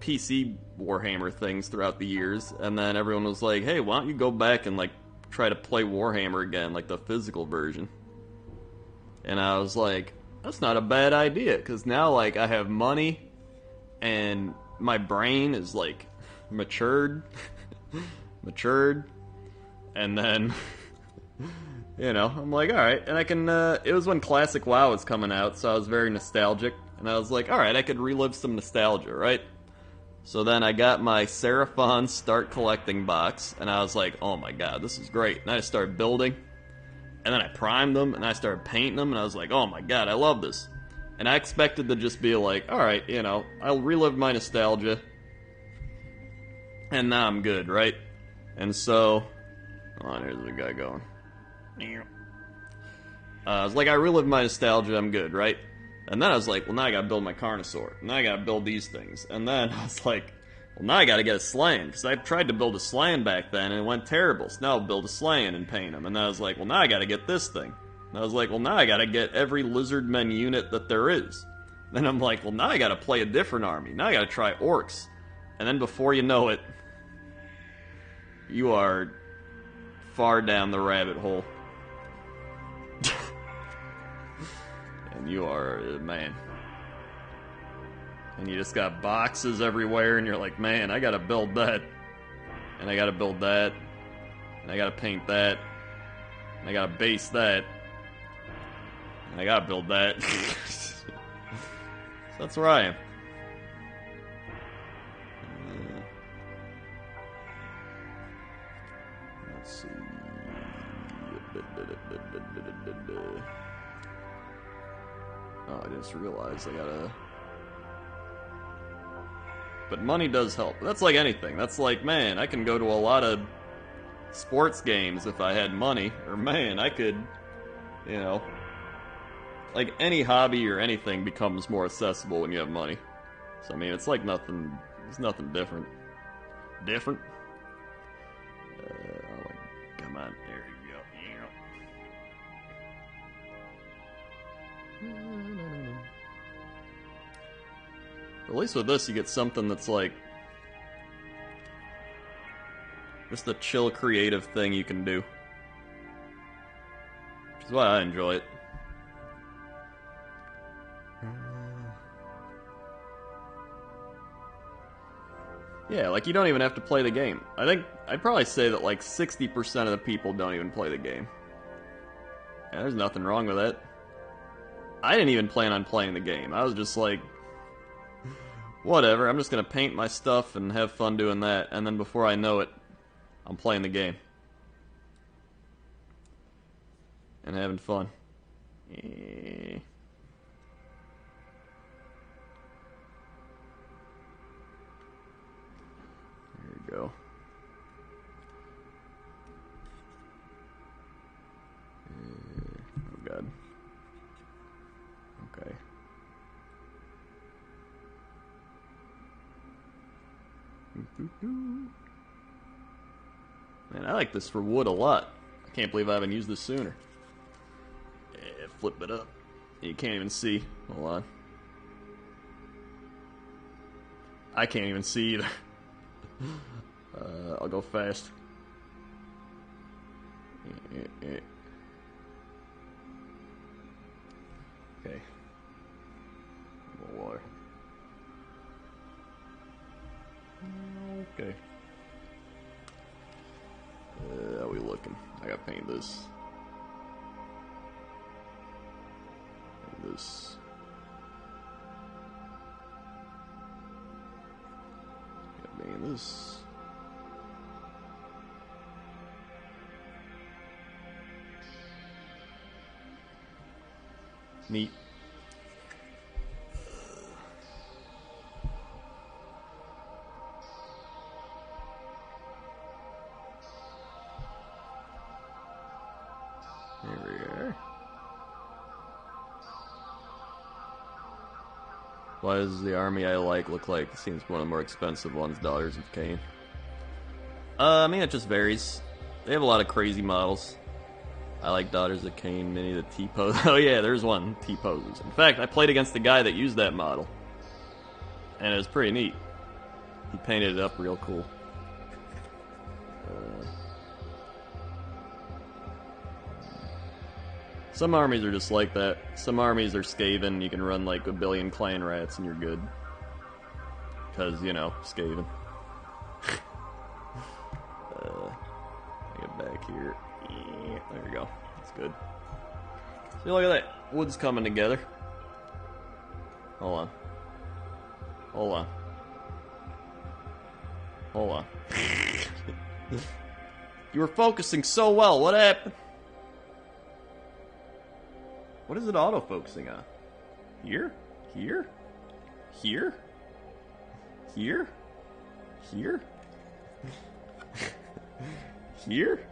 PC Warhammer things throughout the years, and then everyone was like, hey, why don't you go back and like try to play Warhammer again, like the physical version. And I was like, that's not a bad idea, because now like I have money, and my brain is like matured, and then I'm like, alright, and I can, it was when Classic WoW was coming out, so I was very nostalgic, and I was like, alright, I could relive some nostalgia, right? So then I got my Seraphon Start Collecting box, and I was like, oh my god, this is great. And I started building, and then I primed them, and I started painting them, and I was like, oh my god, I love this. And I expected to just be like, alright, I'll relive my nostalgia, and now I'm good, right? And so, oh, there's the guy going. I was like, I relived my nostalgia, I'm good, right? And then I was like, well, now I gotta build my Carnosaur. Now I gotta build these things. And then I was like, well, now I gotta get a Slan. Because I tried to build a Slan back then, and it went terrible. So now I'll build a Slan and paint them. And then I was like, well, now I gotta get this thing. And I was like, well, now I gotta get every Lizardmen unit that there is. Then I'm like, well, now I gotta play a different army. Now I gotta try Orcs. And then before you know it, you are far down the rabbit hole. And you are, man. And you just got boxes everywhere, and you're like, man, I gotta build that. And I gotta build that. And I gotta paint that. And I gotta base that. And I gotta build that. So that's where I am. Let's see. Oh, I just realized I gotta... But money does help. That's like anything. That's like, man, I can go to a lot of sports games if I had money. Or, man, I could, like any hobby or anything becomes more accessible when you have money. So, I mean, it's like nothing, it's nothing different. Different? Come on, there you go. At least with this, you get something that's like just a chill, creative thing you can do, which is why I enjoy it. Yeah, like you don't even have to play the game. I think I'd probably say that like 60% of the people don't even play the game. Yeah, there's nothing wrong with that. I didn't even plan on playing the game. I was just like, whatever, I'm just gonna paint my stuff and have fun doing that, and then before I know it, I'm playing the game. And having fun. There you go. Oh god. Okay. Man, I like this for wood a lot. I can't believe I haven't used this sooner. Yeah, flip it up. You can't even see. Hold on. I can't even see either. I'll go fast. Okay. More water. Okay. How we looking? I gotta paint this. Paint this. those. Neat. There we are. Why does the army I like look like? It seems one of the more expensive ones, Daughters of Cain. I mean, it just varies. They have a lot of crazy models. I like Daughters of Cain, Mini, the T-pose. Oh yeah, there's one, T-poses. In fact, I played against the guy that used that model. And it was pretty neat. He painted it up real cool. Some armies are just like that. Some armies are Skaven, you can run like a billion clan rats and you're good. Because, you know, Skaven. Get back here. Yeah, there we go. That's good. See, look at that. Wood's coming together. Hold on. Hold on. Hold on. You were focusing so well. What happened? What is it auto-focusing on? Here? Here? Here? Here? Here? Here?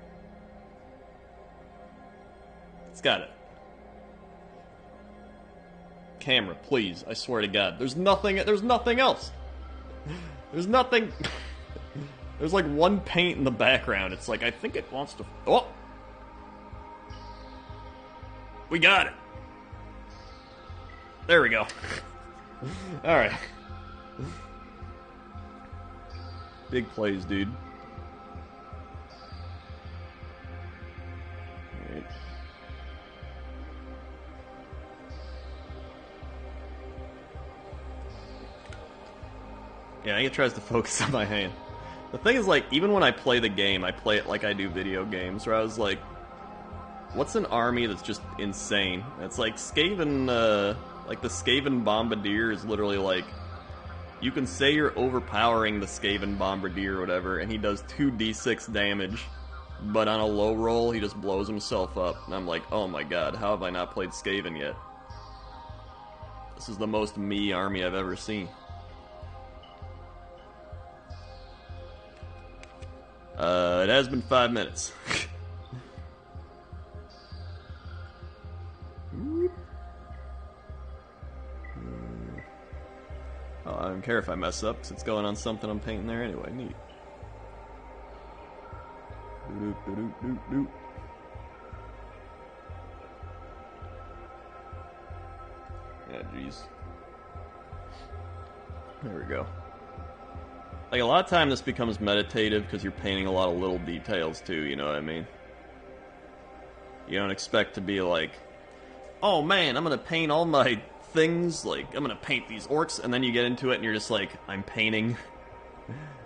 It's got it. Camera, please. I swear to God. There's nothing else. There's nothing. There's like one paint in the background. It's like, I think it wants to... Oh! We got it. There we go. Alright. Big plays, dude. Alright. Yeah, it tries to focus on my hand. The thing is, like, even when I play the game, I play it like I do video games, where I was like, what's an army that's just insane? It's like Skaven, like the Skaven Bombardier is literally like, you can say you're overpowering the Skaven Bombardier or whatever, and he does 2d6 damage, but on a low roll, he just blows himself up. And I'm like, oh my god, how have I not played Skaven yet? This is the most me army I've ever seen. It has been 5 minutes. Oh, I don't care if I mess up, because it's going on something I'm painting there anyway. Neat. Yeah, jeez. There we go. Like, a lot of time this becomes meditative, because you're painting a lot of little details, too, you know what I mean? You don't expect to be like, oh man, I'm gonna paint all my things, like, I'm gonna paint these orcs, and then you get into it and you're just like, I'm painting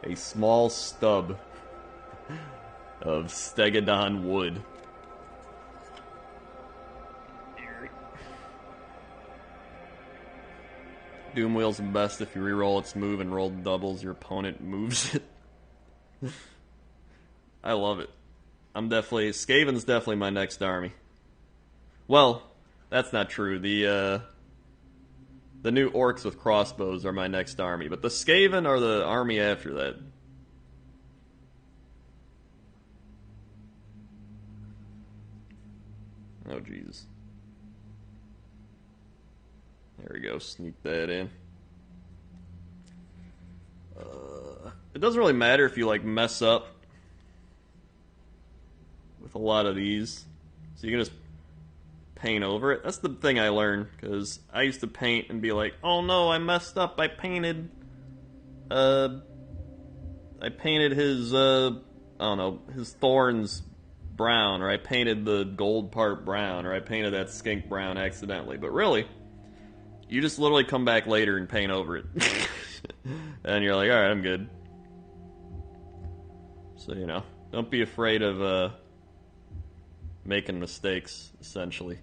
a small stub of Stegodon wood. Doomwheel's the best if you reroll its move and roll doubles, your opponent moves it. I love it. Skaven's definitely my next army. Well, that's not true. The new orcs with crossbows are my next army, but the Skaven are the army after that. Oh, Jesus. There we go, sneak that in. It doesn't really matter if you, like, mess up with a lot of these. So you can just paint over it. That's the thing I learned, because I used to paint and be like, oh no, I messed up, I painted his, I don't know, his thorns brown, or I painted the gold part brown, or I painted that skink brown accidentally. But really, you just literally come back later and paint over it. And you're like, alright, I'm good. So, you know, don't be afraid of, making mistakes, essentially.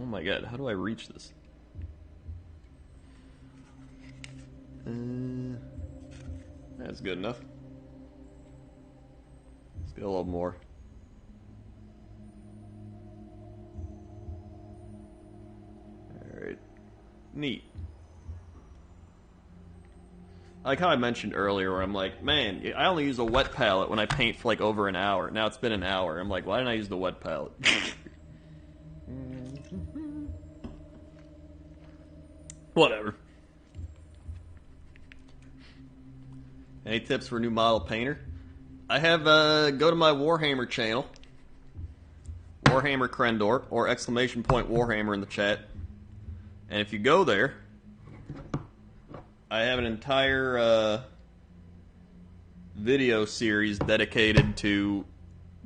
Oh my god, how do I reach this? That's good enough. Let's get a little more. Alright. Neat. Like how I mentioned earlier where I'm like, man, I only use a wet palette when I paint for like over an hour. Now it's been an hour. I'm like, why didn't I use the wet palette? Whatever. Any tips for a new model painter? I have, go to my Warhammer channel. Warhammer Krendor, or exclamation point Warhammer in the chat. And if you go there, I have an entire video series dedicated to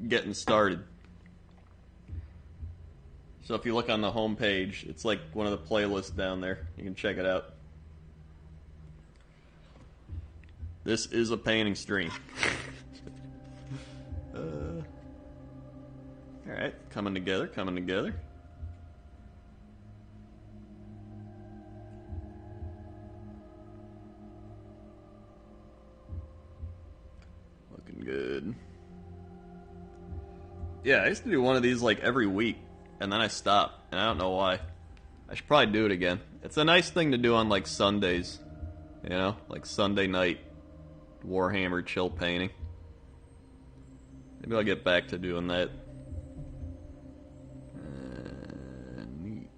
getting started. So if you look on the home page, it's like one of the playlists down there. You can check it out. This is a painting stream. Alright, coming together, coming together. Looking good. Yeah, I used to do one of these like every week, and then I stopped, and I don't know why. I should probably do it again. It's a nice thing to do on like Sundays, you know, like Sunday night Warhammer chill painting. Maybe I'll get back to doing that. Neat.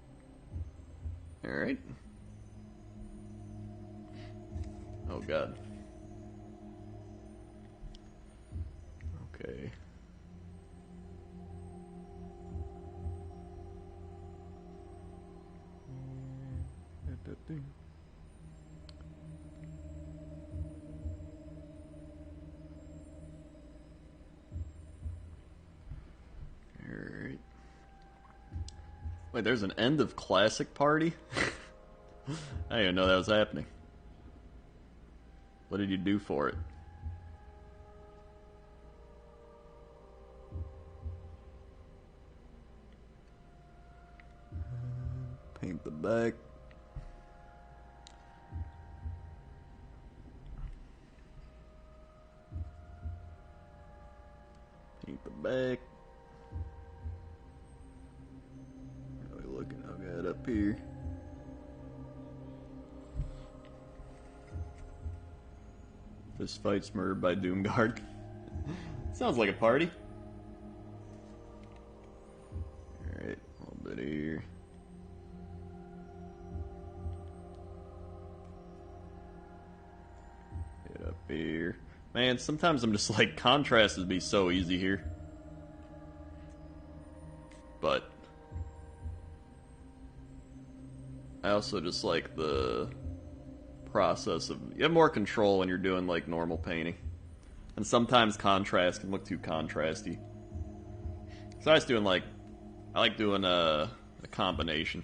Alright. Oh god. Okay. Alright. Wait, there's an end of classic party? I didn't even know that was happening. What did you do for it? Paint the back. Paint the back. How are we looking? I'll get up here. This fight's murdered by Doomguard. Sounds like a party. Alright, a little bit here. Get up here. Man, sometimes I'm just like, contrast would be so easy here. But I also just like the process of, you have more control when you're doing like normal painting. And sometimes contrast can look too contrasty. So I was doing like, I like doing a combination.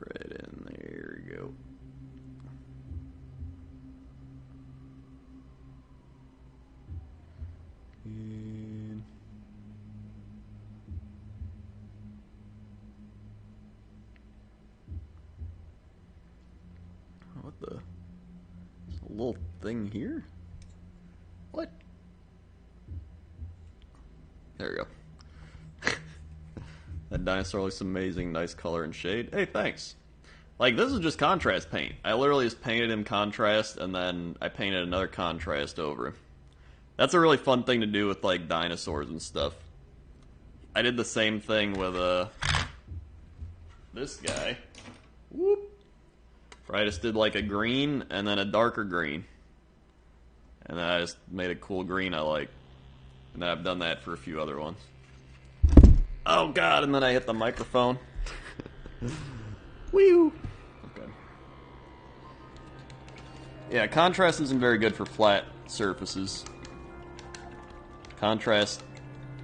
Right in there we go. And what the? There's a little thing here? What? There we go. That dinosaur looks amazing. Nice color and shade. Hey, thanks. Like, this is just contrast paint. I literally just painted him contrast, and then I painted another contrast over him. That's a really fun thing to do with, like, dinosaurs and stuff. I did the same thing with, this guy. Whoop. Where I just did, like, a green, and then a darker green. And then I just made a cool green I like. And then I've done that for a few other ones. Oh god, and then I hit the microphone. Whew. Okay. Yeah, contrast isn't very good for flat surfaces. Contrast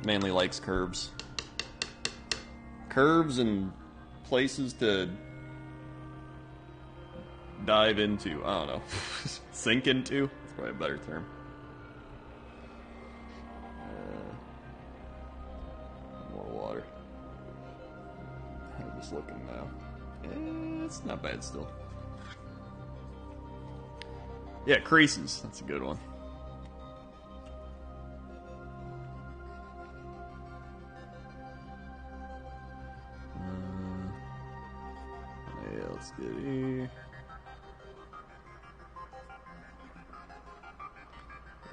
mainly likes curves. Curves and places to dive into. I don't know. Sink into? That's probably a better term. More water. I'm just looking now. It's not bad still. Yeah, creases. That's a good one. Yeah, let's get here.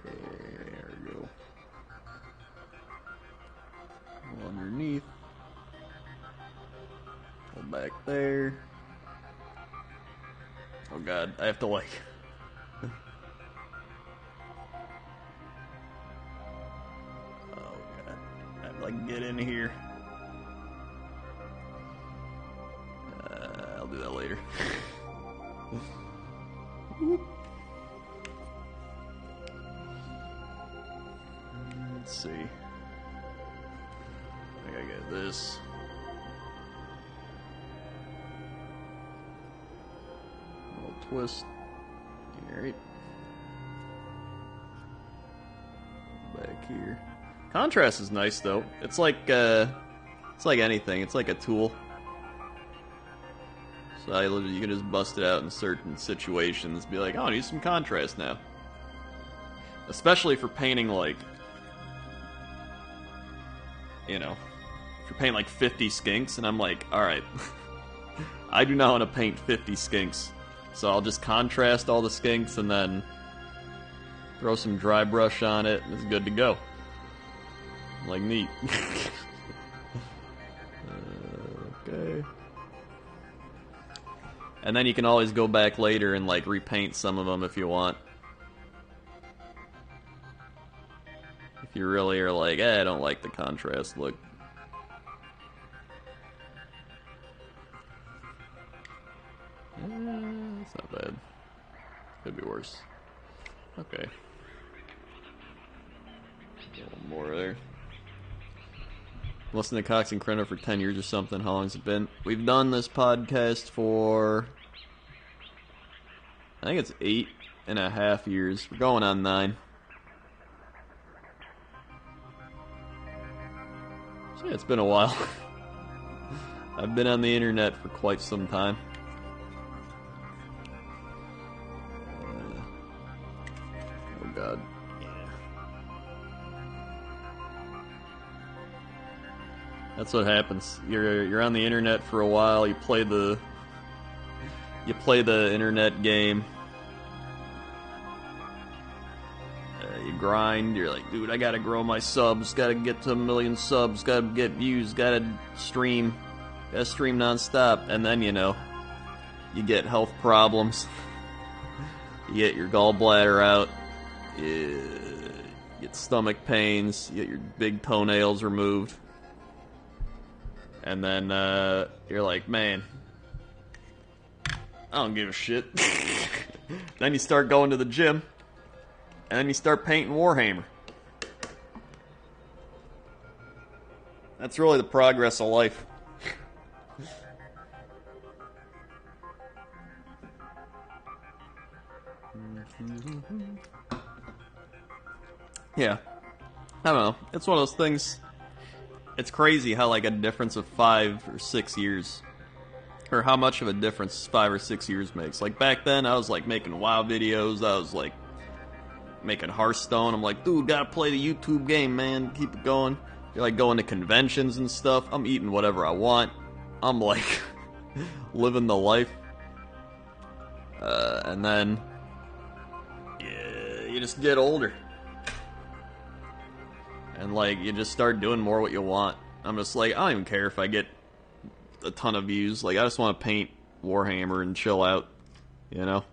There we go. Underneath. Go back there. Oh god, I have to like... Oh god, I have to like get in here. I'll do that later. Let's see. I gotta get this. A little twist. Alright. Back here. Contrast is nice though. It's like anything. It's like a tool. So you can just bust it out in certain situations. Be like, oh, I need some contrast now. Especially for painting like, you know, if you're painting like 50 skinks, and I'm like, alright, I do not want to paint 50 skinks. So I'll just contrast all the skinks and then throw some dry brush on it, and it's good to go. Like, neat. Okay. And then you can always go back later and like repaint some of them if you want. If you really are like, I don't like the contrast look. It's not bad. Could be worse. Okay. A little more there. Listening to Cox and Creno for 10 years or something. How long has it been? We've done this podcast for, I think it's 8.5 years. We're going on 9. So yeah, it's been a while. I've been on the internet for quite some time. Oh god. That's what happens. You're on the internet for a while. You play the internet game. You grind. You're like, dude, I gotta grow my subs. Gotta get to 1 million subs. Gotta get views. Gotta stream nonstop. And then you get health problems. You get your gallbladder out. You get stomach pains. You get your big toenails removed. And then, you're like, man, I don't give a shit. Then you start going to the gym, and then you start painting Warhammer. That's really the progress of life. Yeah. I don't know. It's one of those things... It's crazy how, like, a difference of 5 or 6 years, or how much of a difference 5 or 6 years makes. Like, back then, I was, like, making WoW videos, I was, like, making Hearthstone. I'm like, dude, gotta play the YouTube game, man, keep it going. You're, like, going to conventions and stuff. I'm eating whatever I want. I'm, like, living the life. And then, yeah, you just get older. And, like, you just start doing more what you want. I'm just like, I don't even care if I get a ton of views. Like, I just want to paint Warhammer and chill out, you know?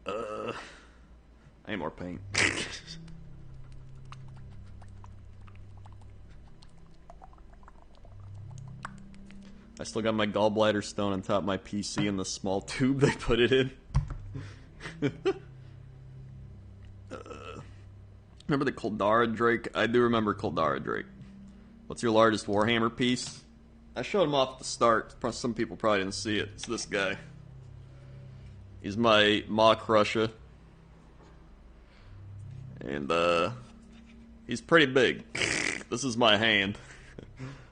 I need more paint. I still got my gallbladder stone on top of my PC in the small tube they put it in. Remember the Kildara Drake? I do remember Kildara Drake. What's your largest Warhammer piece? I showed him off at the start. Some people probably didn't see it. It's this guy. He's my Maw Crusher. And, he's pretty big. This is my hand.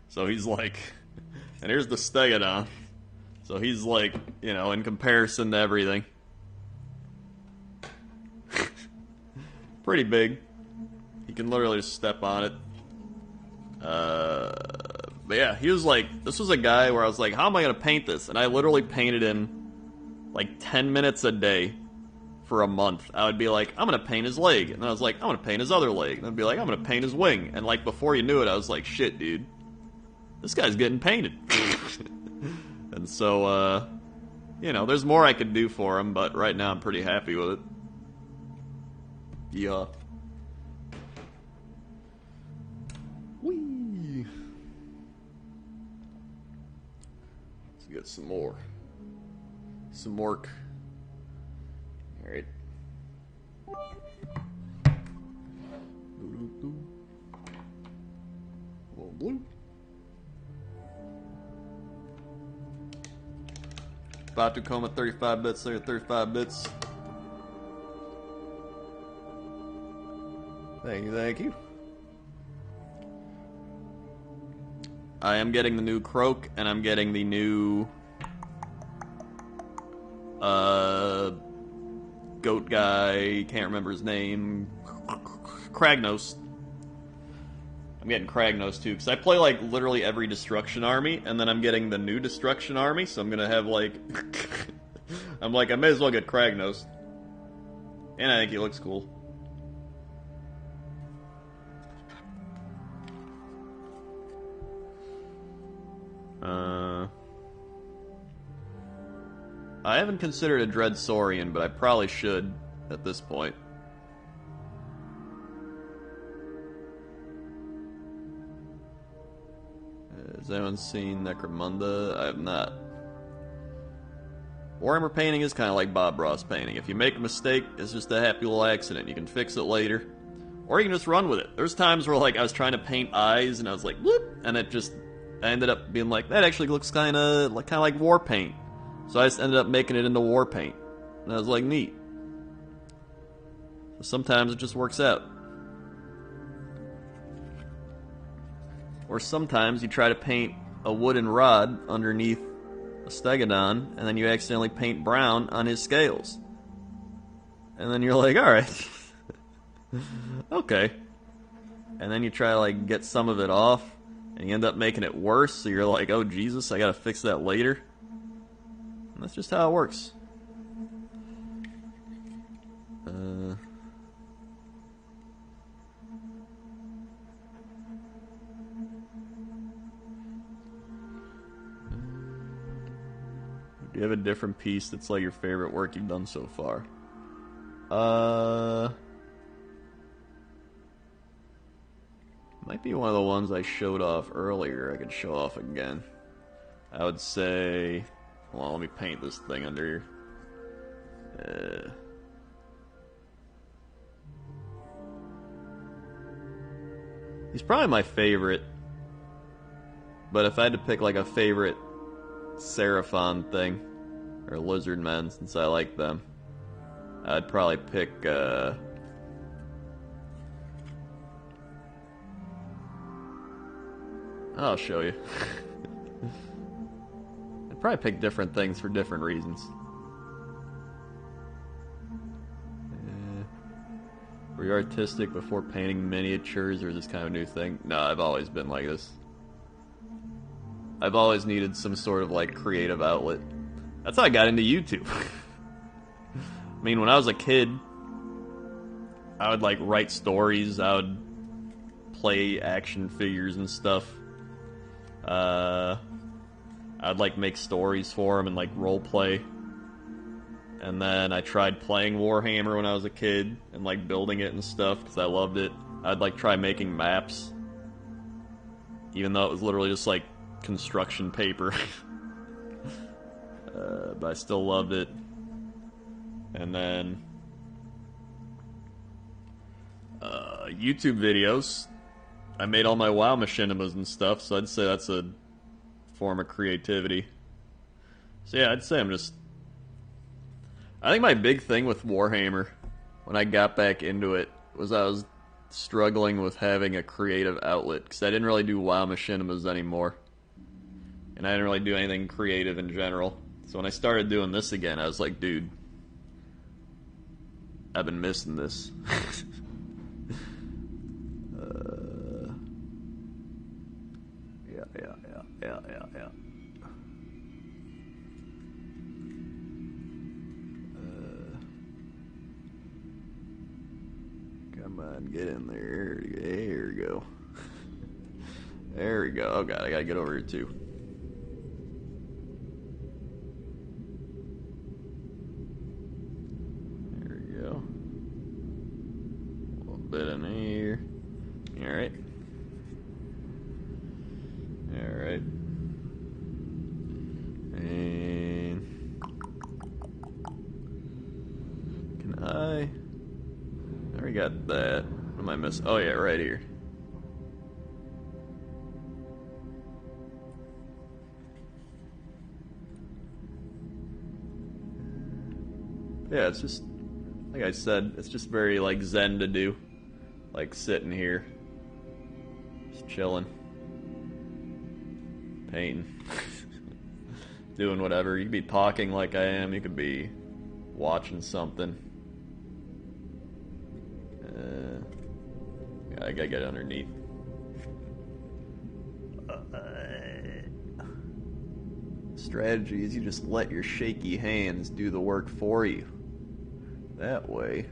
So he's like... And here's the Stegodon. So he's like, you know, in comparison to everything. Pretty big. You can literally just step on it. But yeah, he was like, this was a guy where I was like, how am I going to paint this? And I literally painted him like 10 minutes a day for a month. I would be like, I'm going to paint his leg. And then I was like, I'm going to paint his other leg. And I'd be like, I'm going to paint his wing. And like, before you knew it, I was like, shit, dude. This guy's getting painted. And so, you know, there's more I could do for him, but right now I'm pretty happy with it. Yeah. Whee! Let's get some more. Some work. Alright. Little blue. About to come at 35 bits there, 35 bits. Thank you, thank you. I am getting the new Croak, and I'm getting the new goat guy, can't remember his name. Kragnos. I'm getting Kragnos too, because I play like literally every Destruction Army, and then I'm getting the new Destruction Army, so I'm gonna have like... I'm like, I may as well get Kragnos. And I think he looks cool. I haven't considered a Dread Saurian, but I probably should at this point. Has anyone seen Necromunda? I have not. Warhammer painting is kind of like Bob Ross painting. If you make a mistake, it's just a happy little accident. You can fix it later. Or you can just run with it. There's times where like I was trying to paint eyes and I was like, whoop, and it just... I ended up being like, that actually looks kind of like war paint. So I just ended up making it into war paint. And I was like, neat. So sometimes it just works out. Or sometimes you try to paint a wooden rod underneath a Stegodon, and then you accidentally paint brown on his scales. And then you're like, alright. Okay. And then you try to like get some of it off, and you end up making it worse, so you're like, oh Jesus, I gotta fix that later. And that's just how it works. Do you have a different piece that's like your favorite work you've done so far? Might be one of the ones I showed off earlier. I could show off again. I would say... Hold on, let me paint this thing under here. He's probably my favorite. But if I had to pick like a favorite Seraphon thing, or Lizard Men, since I like them, I'd probably pick, I'll show you. I'd probably pick different things for different reasons. Were you artistic before painting miniatures, or is this kind of a new thing? No, I've always been like this. I've always needed some sort of, like, creative outlet. That's how I got into YouTube. I mean, when I was a kid, I would, like, write stories. I would play action figures and stuff. I'd, like, make stories for them and, like, roleplay. And then I tried playing Warhammer when I was a kid and, like, building it and stuff because I loved it. I'd, like, try making maps. Even though it was literally just, like, construction paper. But I still loved it. And then YouTube videos. I made all my WoW machinimas and stuff, so I'd say that's a form of creativity. So yeah, I'd say I think my big thing with Warhammer, when I got back into it, was I was struggling with having a creative outlet, because I didn't really do WoW machinimas anymore. And I didn't really do anything creative in general. So when I started doing this again, I was like, dude, I've been missing this. Yeah. Come on, get in there. There we go. There we go. Oh god, I gotta get over here too. There we go. A little bit in here. Alright. Alright. And can I already got that. What am I missing? Oh yeah, right here. Yeah, it's just like I said, it's just very like zen to do. Like sitting here. Just chilling. Painting. Doing whatever. You could be talking like I am, you could be watching something. I gotta get underneath. Strategy is you just let your shaky hands do the work for you. That way,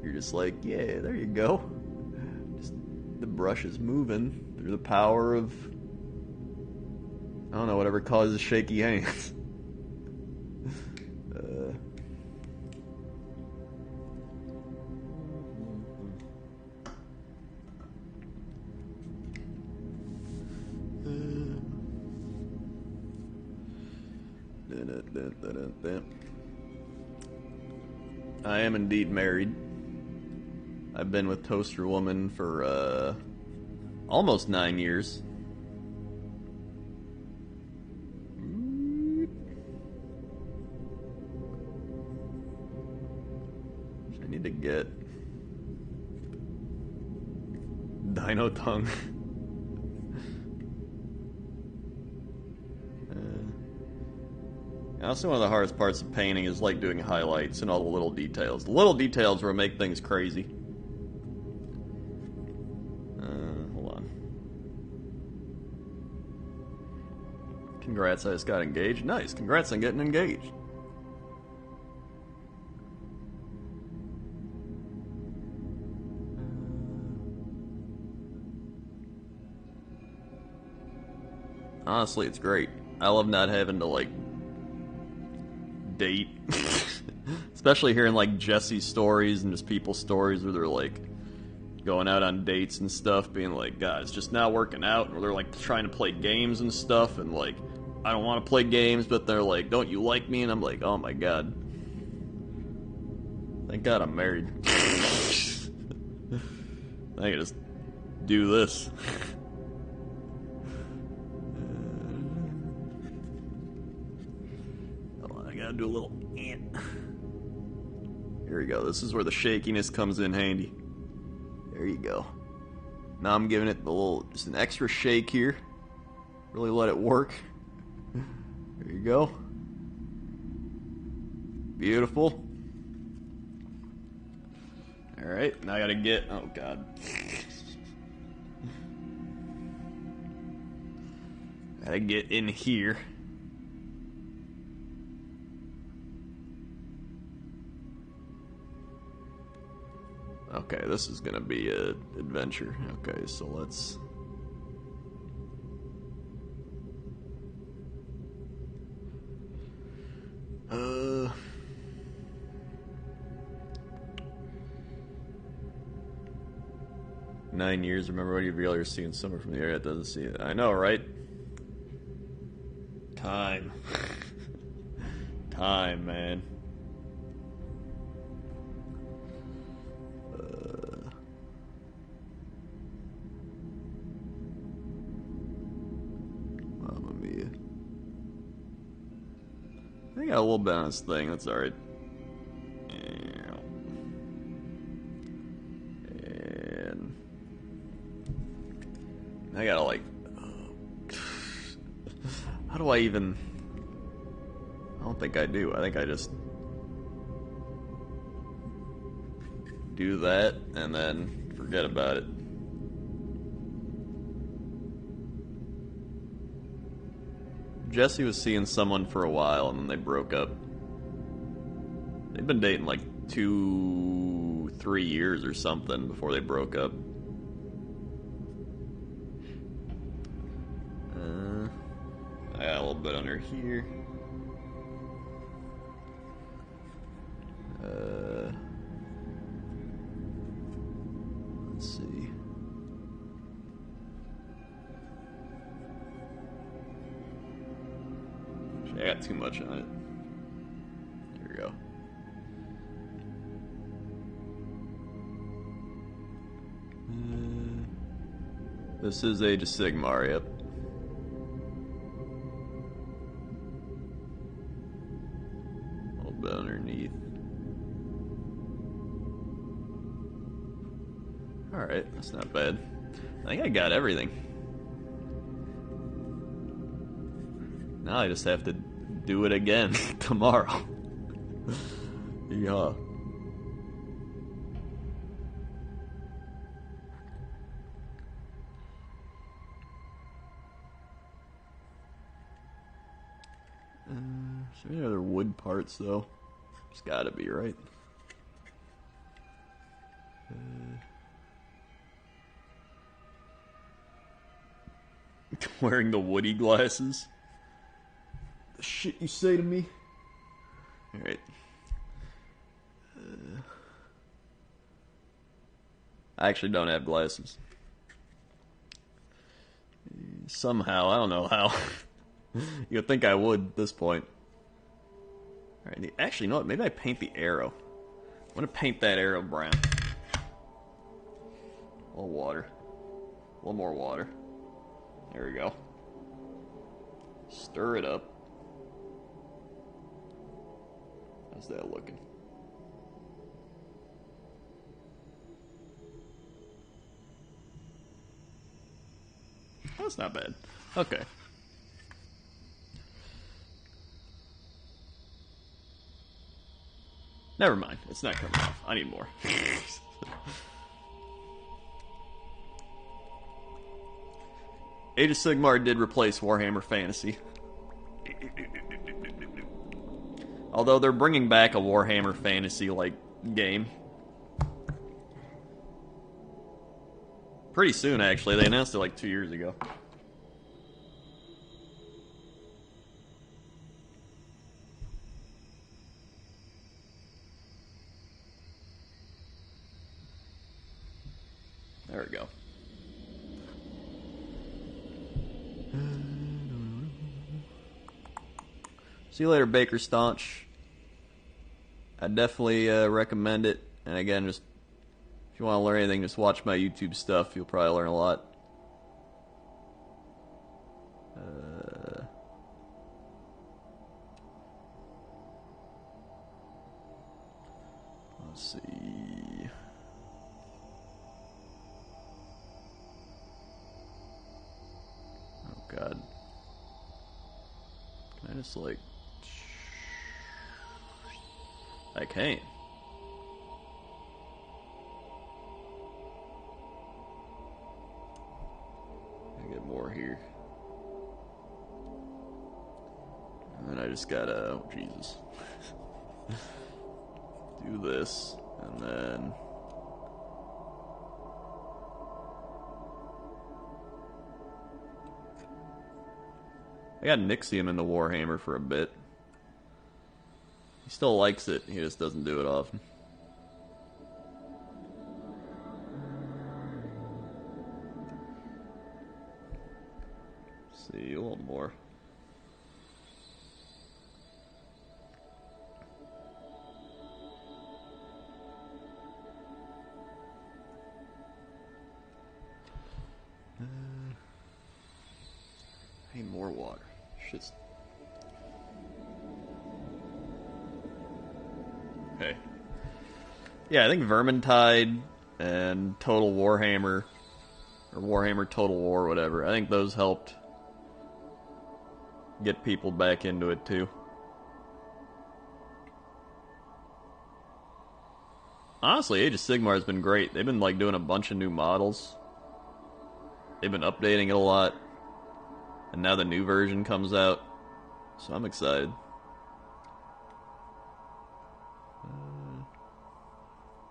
you're just like, yeah, there you go. Just the brush is moving through the power of, I don't know, whatever causes shaky hands. I am indeed married. I've been with Toaster Woman for almost 9 years. I need to get Dino Tongue. Honestly, one of the hardest parts of painting is like doing highlights and all the little details. The little details where make things crazy. Hold on. Congrats, I just got engaged. Nice, congrats on getting engaged. Honestly, it's great. I love not having to, like, date. Especially hearing, like, Jesse's stories and just people's stories where they're, like, going out on dates and stuff, being like, God, it's just not working out. Or they're, like, trying to play games and stuff, and, like, I don't want to play games, but they're like, don't you like me? And I'm like, oh my God. Thank God I'm married. I can just do this. I gotta do a little ant. Here we go. This is where the shakiness comes in handy. There you go. Now I'm giving it the little, just an extra shake here. Really let it work. There you go. Beautiful. Alright, now I gotta get, oh God. Gotta get in here. Okay, this is gonna be an adventure. Okay, so let's... 9 years, remember when you really seeing summer from the area that doesn't see it. I know, right? Time. Time, man. Mamma mia. I got a little bit on this thing. That's alright. And I gotta like. How do I even? I don't think I do. I think I just do that and then forget about it. Jesse was seeing someone for a while and then they broke up. They've been dating like 2-3 years or something before they broke up. I got a little bit under here. Let's see. I got too much on it. There we go. This is Age of Sigmar, yep. A little bit underneath. Alright, that's not bad. I think I got everything. Now I just have to do it again tomorrow. Yeah. Is there any other wood parts though? There's gotta be, right? Wearing the woody glasses. The shit you say to me. Alright. I actually don't have glasses. Somehow, I don't know how. You'd think I would at this point. Alright, actually, you know what? Maybe I paint the arrow. I'm gonna paint that arrow brown. A little water. A little more water. There we go. Stir it up. How's that looking? That's not bad. Okay. Never mind. It's not coming off. I need more. Age of Sigmar did replace Warhammer Fantasy. Although they're bringing back a Warhammer Fantasy-like game. Pretty soon, actually. They announced it like 2 years ago. There we go. See you later, Baker Staunch. I definitely recommend it. And again, just if you want to learn anything, just watch my YouTube stuff. You'll probably learn a lot. Let's see. Oh God. Can I just like... I can't. I get more here. And then I just gotta, oh Jesus. Do this, and then... I got Nixium in the Warhammer for a bit. He still likes it, he just doesn't do it often. Let's see, a little more. I need more water. Shit's... Okay. Yeah, I think Vermintide and Total Warhammer, or Warhammer Total War, whatever, I think those helped get people back into it too. Honestly, Age of Sigmar has been great. They've been like doing a bunch of new models. They've been updating it a lot. And now the new version comes out. So I'm excited.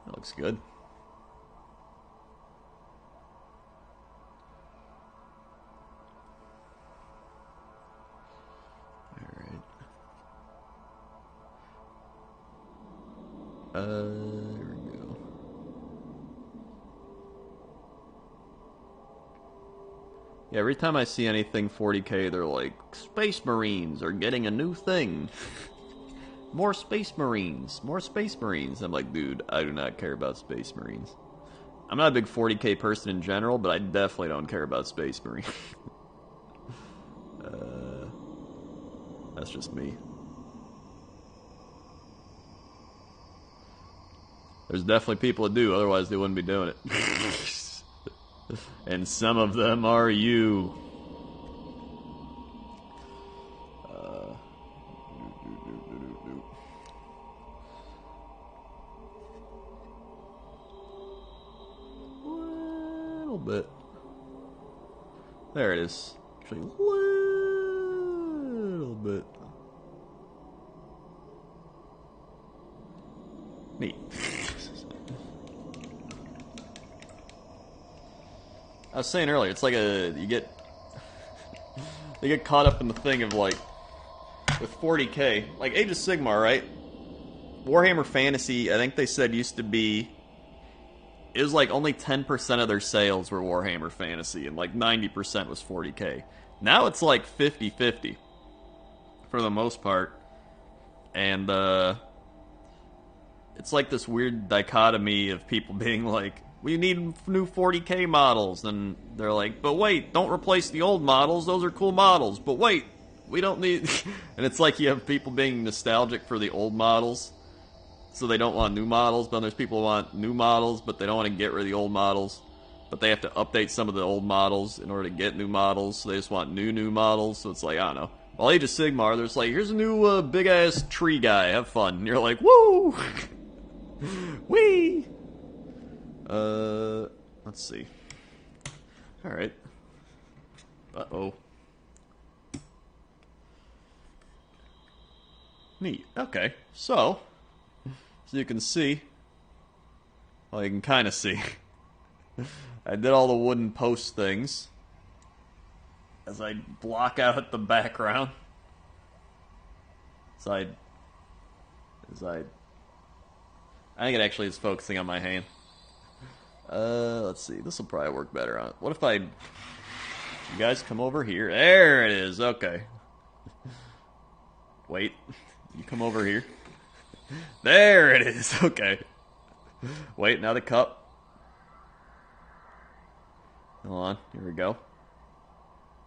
That looks good. Alright. Here we go. Yeah, every time I see anything 40k, they're like, Space Marines are getting a new thing. More Space Marines. More Space Marines. I'm like, dude, I do not care about Space Marines. I'm not a big 40k person in general, but I definitely don't care about Space Marines. That's just me. There's definitely people that do, otherwise they wouldn't be doing it. And some of them are you. A little bit. There it is. Actually, a little bit. Neat. I was saying earlier, it's like you get caught up in the thing of like, with 40k, like Age of Sigmar, right? Warhammer Fantasy, I think they said used to be, it was like only 10% of their sales were Warhammer Fantasy, and like 90% was 40k. Now it's like 50-50, for the most part. And, it's like this weird dichotomy of people being like, we need new 40k models, and they're like, but wait, don't replace the old models, those are cool models, but wait, we don't need... And it's like you have people being nostalgic for the old models, so they don't want new models, but there's people who want new models, but they don't want to get rid of the old models, but they have to update some of the old models in order to get new models, so they just want new models, so it's like, I don't know. While Age of Sigmar, there's like, here's a new big-ass tree guy, have fun, and you're like, woo! Whee! Let's see. Alright. Uh-oh. Neat. Okay. So you can see, well, you can kind of see, I did all the wooden post things as I block out the background. I think it actually is focusing on my hand. Let's see. This will probably work better on it. What if you guys come over here? There it is. Okay. Wait. You come over here. There it is. Okay. Wait, now the cup. Hold on. Here we go.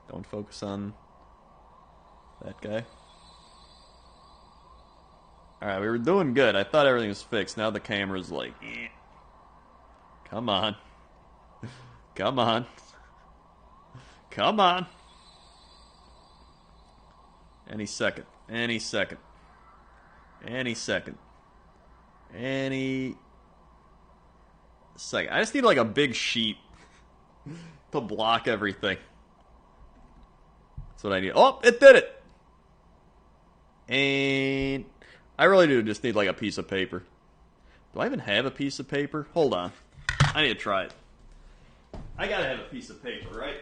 Don't focus on that guy. Alright, we were doing good. I thought everything was fixed. Now the camera's like, eh. Come on. Come on. Come on. Any second. Any second. Any second. Any second. I just need like a big sheet to block everything. That's what I need. Oh, it did it! And I really do just need like a piece of paper. Do I even have a piece of paper? Hold on. I need to try it. I gotta have a piece of paper, right?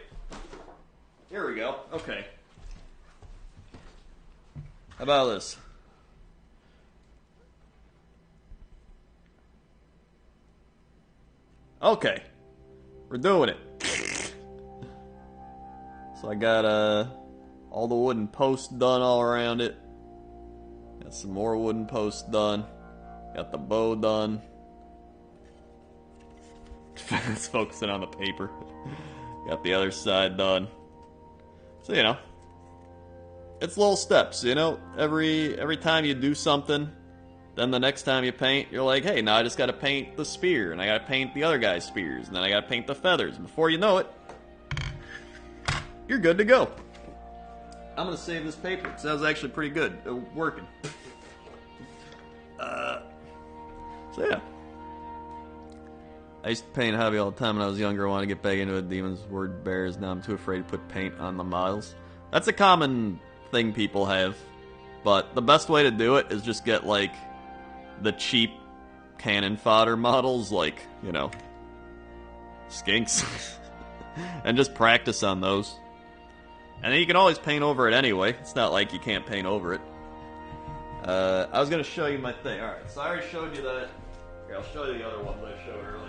Here we go. Okay. How about this? Okay. We're doing it. So I got all the wooden posts done all around it. Got some more wooden posts done. Got the bow done. It's focusing on the paper. Got the other side done. So, you know, it's little steps, you know. Every time you do something, Then the next time you paint, you're like, hey, now I just gotta paint the spear, and I gotta paint the other guy's spears, and then I gotta paint the feathers. Before you know it, you're good to go. I'm gonna save this paper, because that was actually pretty good. Working. So yeah. I used to paint heavy all the time when I was younger. I wanted to get back into it. Demons, word bears. Now I'm too afraid to put paint on the models. That's a common thing people have. But the best way to do it is just get, like, the cheap cannon fodder models, like, you know, skinks. And just practice on those. And then you can always paint over it anyway. It's not like you can't paint over it. I was going to show you my thing. Alright, so I already showed you that. Here, I'll show you the other ones I showed earlier.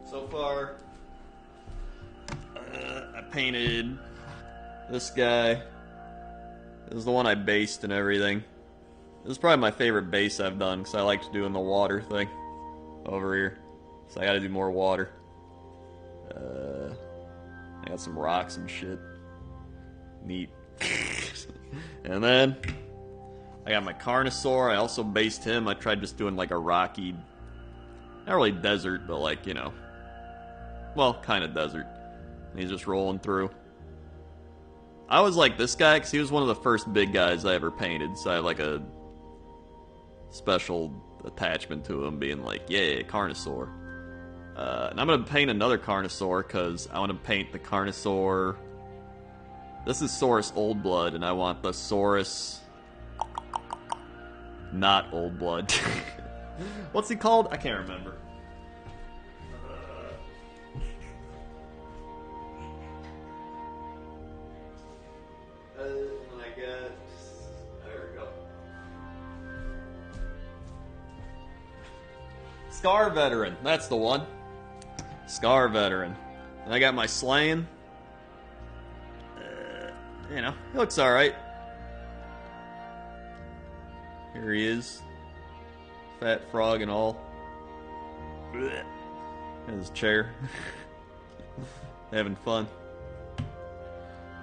So far, I painted this guy. This is the one I based and everything. This is probably my favorite base I've done, because I liked doing the water thing over here. So I gotta do more water. I got some rocks and shit. Neat. And then I got my Carnosaur. I also based him. I tried just doing like a rocky, not really desert, but like, you know, well, kind of desert. And he's just rolling through. I was like this guy because he was one of the first big guys I ever painted, so I have like a special attachment to him, being like, yeah, Carnosaur. And I'm going to paint another Carnosaur because I want to paint the Carnosaur. This is Saurus Old Blood, and I want the Saurus not Old Blood. What's he called? I can't remember. I got... There we go. Scar Veteran. That's the one. Scar Veteran. And I got my Slaying. You know, he looks alright. Here he is. Fat frog and all. In his chair. Having fun.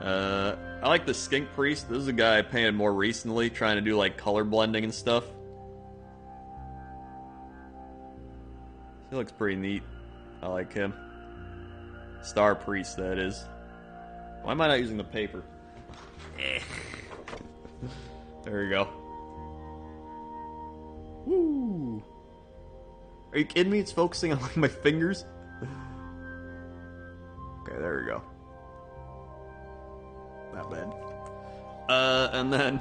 I like the Skink Priest. This is a guy I painted more recently, trying to do like color blending and stuff. He looks pretty neat. I like him. Star Priest, that is. Why am I not using the paper? There we go. Woo! Are you kidding me? It's focusing on like my fingers. Okay, there we go. Not bad. And then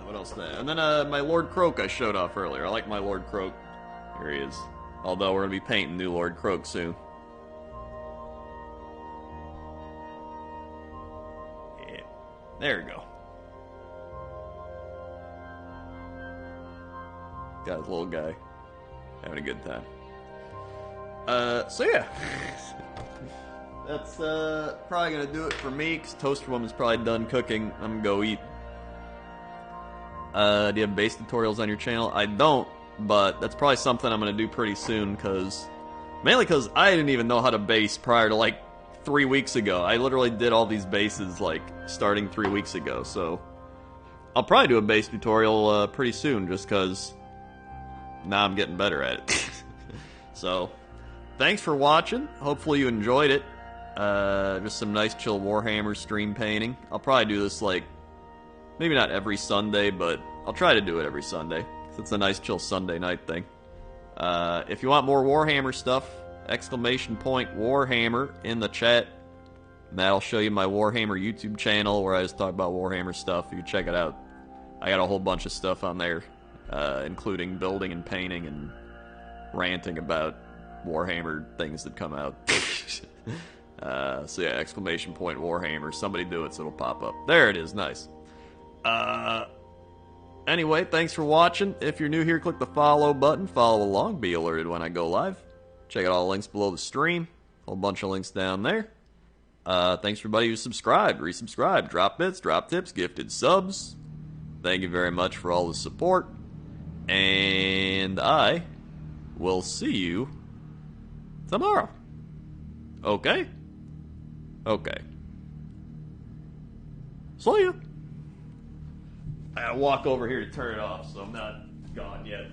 what else? And then my Lord Croak I showed off earlier. I like my Lord Croak. Here he is. Although we're gonna be painting new Lord Croak soon. Yeah, there we go. Got his little guy having a good time. So yeah. That's probably gonna do it for me, because Toaster Woman's probably done cooking. I'm gonna go eat. Do you have base tutorials on your channel? I don't, but that's probably something I'm gonna do pretty soon, mainly because I didn't even know how to base prior to like 3 weeks ago. I literally did all these bases like starting 3 weeks ago, so I'll probably do a base tutorial pretty soon, just because now I'm getting better at it. So, thanks for watching. Hopefully you enjoyed it. Just some nice chill Warhammer stream painting. I'll probably do this like, maybe not every Sunday, but I'll try to do it every Sunday. 'Cause it's a nice chill Sunday night thing. If you want more Warhammer stuff, !Warhammer in the chat. And that'll show you my Warhammer YouTube channel where I just talk about Warhammer stuff. You can check it out. I got a whole bunch of stuff on there, including building and painting and ranting about Warhammer things that come out. So yeah, !Warhammer. Somebody do it so it'll pop up. There it is, nice. Anyway, thanks for watching. If you're new here, click the follow button. Follow along, be alerted when I go live. Check out all the links below the stream. A whole bunch of links down there. Thanks for everybody who subscribed, resubscribed, drop bits, drop tips, gifted subs. Thank you very much for all the support. And I will see you tomorrow. Okay. Okay. See ya. I walk over here to turn it off, so I'm not gone yet.